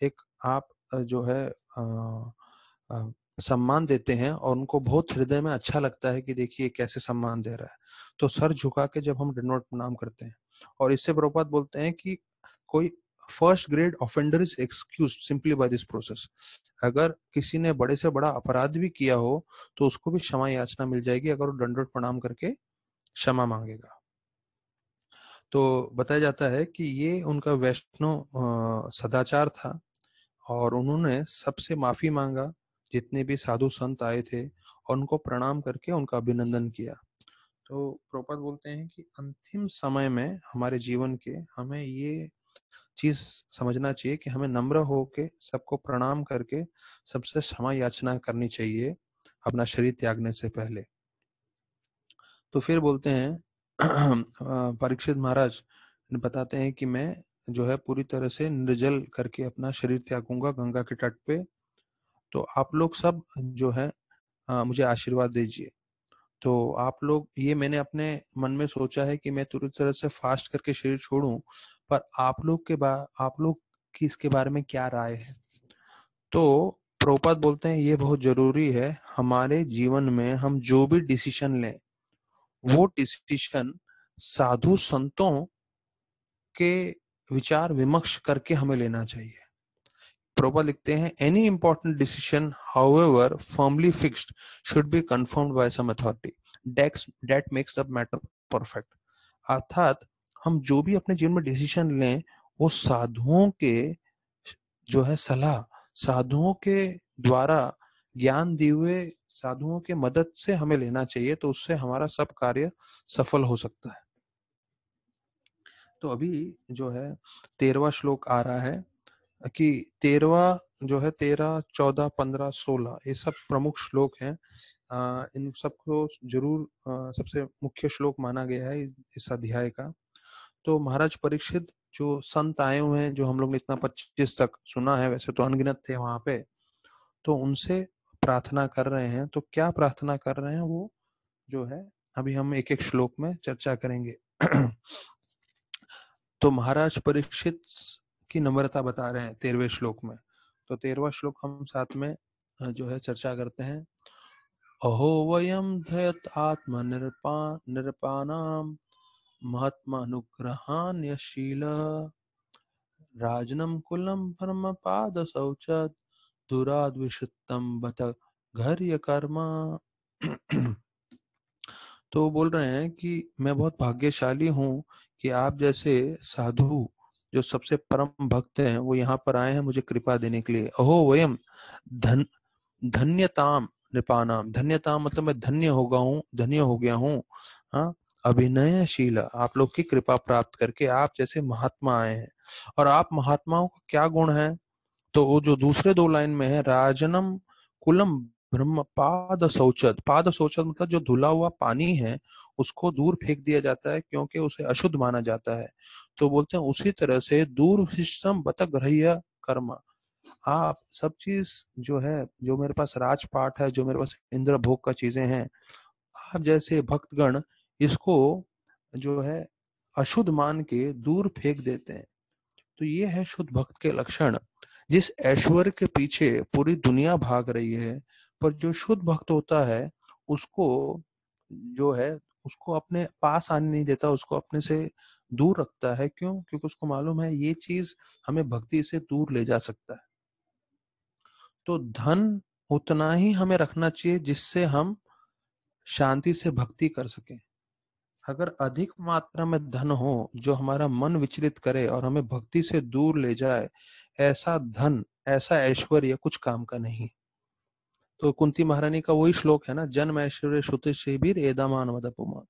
एक आप जो है अ, सम्मान देते हैं, और उनको बहुत हृदय में अच्छा लगता है कि देखिए कैसे सम्मान दे रहा है। तो सर झुका के जब हम दंडवत प्रणाम करते हैं, और इससे प्रभुपाद बोलते हैं कि कोई first grade offender is excused simply by this process. अगर किसी ने बड़े से बड़ा अपराध भी किया हो तो उसको भी क्षमा याचना मिल जाएगी अगर वो दंडवत प्रणाम करके क्षमा मांगेगा। तो बताया जाता है कि ये उनका वैष्णव सदाचार था और उन्होंने सबसे माफी मांगा जितने भी साधु संत आए थे और उनको प्रणाम करके उनका अभिनंदन किया। तो प्रभुपाद बोलते हैं कि अंतिम समय में हमारे जीवन के हमें ये चीज समझना चाहिए कि हमें नम्र होके सबको प्रणाम करके सबसे क्षमा याचना करनी चाहिए अपना शरीर त्यागने से पहले। तो फिर बोलते हैं परीक्षित महाराज बताते हैं कि मैं जो है पूरी तरह से निर्जल करके अपना शरीर त्यागूंगा गंगा के तट पे। तो आप लोग सब जो है मुझे आशीर्वाद दीजिए। तो आप लोग ये मैंने अपने मन में सोचा है कि मैं पूरी तरह से फास्ट करके शरीर छोड़ूं, पर आप लोग की इसके बारे में क्या राय है। तो प्रभुपाद बोलते हैं ये बहुत जरूरी है हमारे जीवन में हम जो भी डिसीजन लें वो डिसीजन साधु संतों के विचार विमर्श करके हमें लेना चाहिए। प्रभुपाद लिखते हैं any important decision however firmly fixed should be confirmed by some authority that makes the matter perfect. अर्थात हम जो भी अपने जीवन में डिसीजन लें वो साधुओं के जो है सलाह, साधुओं के द्वारा ज्ञान दिए हुए साधुओं के मदद से हमें लेना चाहिए, तो उससे हमारा सब कार्य सफल हो सकता है। तो अभी जो है 13वां श्लोक आ रहा है कि 13वां जो है 13, 14, 15, 16 ये सब प्रमुख श्लोक हैं। इन सबको जरूर सबसे मुख्य श्लोक माना गया है इस अध्याय का। तो महाराज परीक्षित जो संत आए हुए हैं जो हम लोग ने इतना 25 तक सुना है, वैसे तो अनगिनत थे वहां पे, तो उनसे प्रार्थना कर रहे हैं। तो क्या प्रार्थना कर रहे हैं वो जो है अभी हम एक एक श्लोक में चर्चा करेंगे। तो महाराज परीक्षित की नम्रता बता रहे हैं 13वें श्लोक में। तो 13वां श्लोक हम साथ में जो है चर्चा करते हैं। अहो वयम धयत आत्म निरपानाम महात्मानुग्रहान्यशील राजनम कुलम परम पाद शौचत दुराद्विषुत्तम बत घर्य कर्मा। तो बोल रहे हैं कि मैं बहुत भाग्यशाली हूँ कि आप जैसे साधु जो सबसे परम भक्त हैं वो यहाँ पर आए हैं मुझे कृपा देने के लिए। अहो वयम धन धन्यताम नृपानाम, धन्यताम मतलब मैं धन्य हो गया हूँ। हाँ, अभिनयशील आप लोग की कृपा प्राप्त करके आप जैसे महात्मा आए हैं। और आप महात्माओं का क्या गुण है, तो वो जो दूसरे दो लाइन में है राजनम कुलम ब्रह्म पाद शौचत मतलब जो धुला हुआ पानी है उसको दूर फेंक दिया जाता है क्योंकि उसे अशुद्ध माना जाता है। तो बोलते हैं उसी तरह से दूर शिष्टम बत ग्रह्य कर्म। आप सब चीज जो है जो मेरे पास राजपाट है जो मेरे पास इंद्र भोग का चीजें हैं, आप जैसे भक्तगण इसको जो है अशुद्ध मान के दूर फेंक देते हैं। तो ये है शुद्ध भक्त के लक्षण। जिस ऐश्वर्य के पीछे पूरी दुनिया भाग रही है, पर जो शुद्ध भक्त होता है उसको जो है उसको अपने पास आने नहीं देता, उसको अपने से दूर रखता है। क्यों? क्योंकि उसको मालूम है ये चीज हमें भक्ति से दूर ले जा सकता है। तो धन उतना ही हमें रखना चाहिए जिससे हम शांति से भक्ति कर सकें। अगर अधिक मात्रा में धन हो जो हमारा मन विचलित करे और हमें भक्ति से दूर ले जाए, ऐसा धन ऐसा ऐश्वर्य कुछ काम का नहीं। तो कुंती महारानी का वही श्लोक है ना, जन्म ऐश्वर्य श्रुति शिविर एदामान वदपुमान,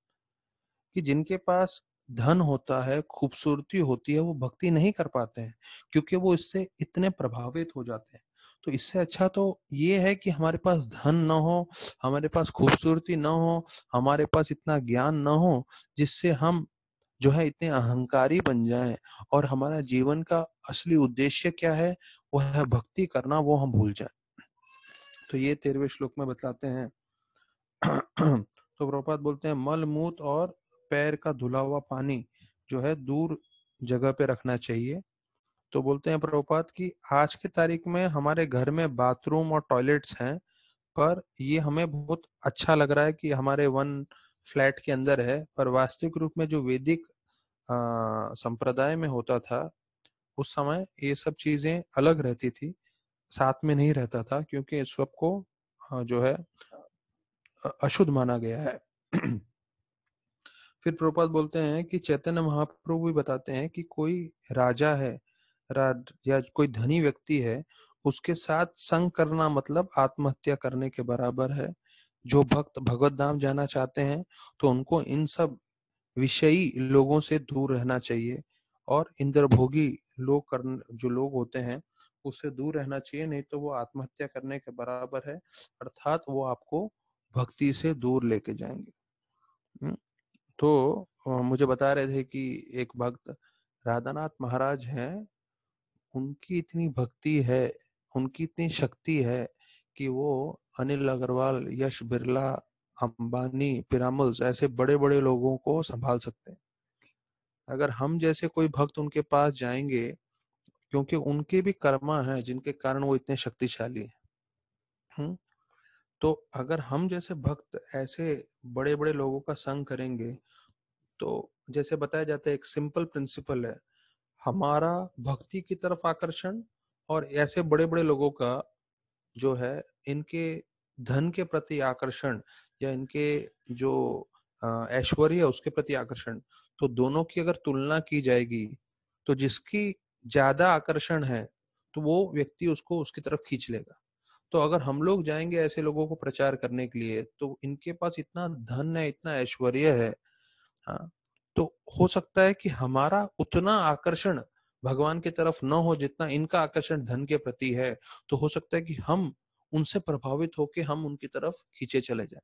कि जिनके पास धन होता है खूबसूरती होती है वो भक्ति नहीं कर पाते हैं क्योंकि वो इससे इतने प्रभावित हो जाते हैं। तो इससे अच्छा तो ये है कि हमारे पास धन न हो, हमारे पास खूबसूरती न हो, हमारे पास इतना ज्ञान न हो जिससे हम जो है इतने अहंकारी बन जाएं और हमारा जीवन का असली उद्देश्य क्या है वो है भक्ति करना, वो हम भूल जाएं। तो ये 13वें श्लोक में बतलाते हैं। तो प्रभुपाद बोलते हैं मल मूत्र और पैर का धुला हुआ पानी जो है दूर जगह पे रखना चाहिए। तो बोलते हैं प्रभुपाद कि आज की तारीख में हमारे घर में बाथरूम और टॉयलेट्स हैं, पर ये हमें बहुत अच्छा लग रहा है कि हमारे वन फ्लैट के अंदर है, पर वास्तविक रूप में जो वैदिक संप्रदाय में होता था उस समय ये सब चीजें अलग रहती थी, साथ में नहीं रहता था, क्योंकि इस सबको जो है अशुद्ध माना गया है। फिर प्रभुपाद बोलते हैं कि चैतन्य महाप्रभु भी बताते हैं कि कोई राजा है, या कोई धनी व्यक्ति है, उसके साथ संग करना मतलब आत्महत्या करने के बराबर है। जो भक्त भगवत धाम जाना चाहते हैं तो उनको इन सब विषयी लोगों से दूर रहना चाहिए, और इंद्रभोगी जो लोग होते हैं उससे दूर रहना चाहिए, नहीं तो वो आत्महत्या करने के बराबर है, अर्थात वो आपको भक्ति से दूर लेके जाएंगे। हम्म। तो मुझे बता रहे थे कि एक भक्त राधानाथ महाराज हैं, उनकी इतनी भक्ति है, उनकी इतनी शक्ति है कि वो अनिल अग्रवाल, यश बिरला, अंबानी, पिरामल्स ऐसे बड़े बड़े लोगों को संभाल सकते हैं। अगर हम जैसे कोई भक्त उनके पास जाएंगे, क्योंकि उनके भी कर्मा है जिनके कारण वो इतने शक्तिशाली हैं। तो अगर हम जैसे भक्त ऐसे बड़े बड़े लोगों का संग करेंगे, तो जैसे बताया जाता है, एक सिंपल प्रिंसिपल है, हमारा भक्ति की तरफ आकर्षण और ऐसे बड़े बड़े लोगों का जो है इनके धन के प्रति आकर्षण, या इनके जो ऐश्वर्य है उसके प्रति आकर्षण, तो दोनों की अगर तुलना की जाएगी तो जिसकी ज्यादा आकर्षण है तो वो व्यक्ति उसको उसकी तरफ खींच लेगा। तो अगर हम लोग जाएंगे ऐसे लोगों को प्रचार करने के लिए, तो इनके पास इतना धन है, इतना ऐश्वर्य है, हाँ, तो हो सकता है कि हमारा उतना आकर्षण भगवान की तरफ न हो जितना इनका आकर्षण धन के प्रति है। तो हो सकता है कि हम उनसे प्रभावित होकर हम उनकी तरफ खींचे चले जाएं।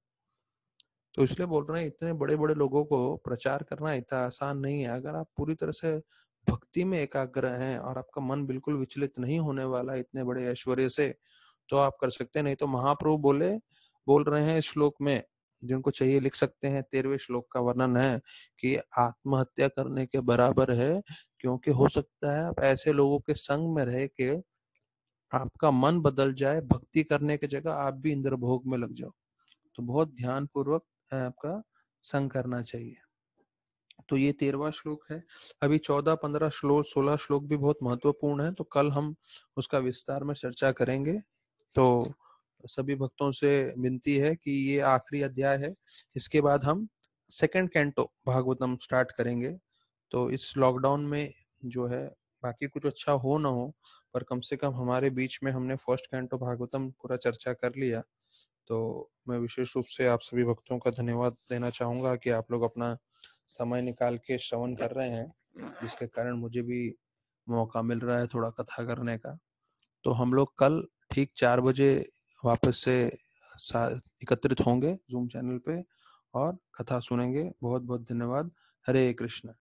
तो इसलिए बोल रहे हैं, इतने बड़े बड़े लोगों को प्रचार करना इतना आसान नहीं है। अगर आप पूरी तरह से भक्ति में एकाग्र हैं और आपका मन बिल्कुल विचलित नहीं होने वाला इतने बड़े ऐश्वर्य से, तो आप कर सकते हैं। नहीं तो महाप्रभु बोल रहे हैं इस श्लोक में, जिनको चाहिए लिख सकते हैं, 13वें श्लोक का वर्णन है कि आत्महत्या करने के बराबर है, क्योंकि हो सकता है आप ऐसे लोगों के संग में रह के आपका मन बदल जाए, भक्ति करने की जगह आप भी इंद्र भोग में लग जाओ। तो बहुत ध्यान पूर्वक आपका संग करना चाहिए। तो ये 13वां श्लोक है। अभी 14, 15 श्लोक, 16 श्लोक भी बहुत महत्वपूर्ण है, तो कल हम उसका विस्तार में चर्चा करेंगे। तो सभी भक्तों से विनती है कि ये आखिरी अध्याय है, इसके बाद हम सेकंड कैंटो भागवतम स्टार्ट करेंगे। तो इस लॉकडाउन में जो है, बाकी कुछ अच्छा हो ना हो, पर कम से कम हमारे बीच में हमने फर्स्ट कैंटो भागवतम पूरा चर्चा कर लिया। तो मैं विशेष रूप से आप सभी भक्तों का धन्यवाद देना चाहूंगा कि आप लोग अपना समय निकाल के श्रवण कर रहे हैं, जिसके कारण मुझे भी मौका मिल रहा है थोड़ा कथा करने का। तो हम लोग कल ठीक 4 बजे वापस से एकत्रित होंगे जूम चैनल पे और कथा सुनेंगे। बहुत बहुत धन्यवाद। हरे कृष्ण।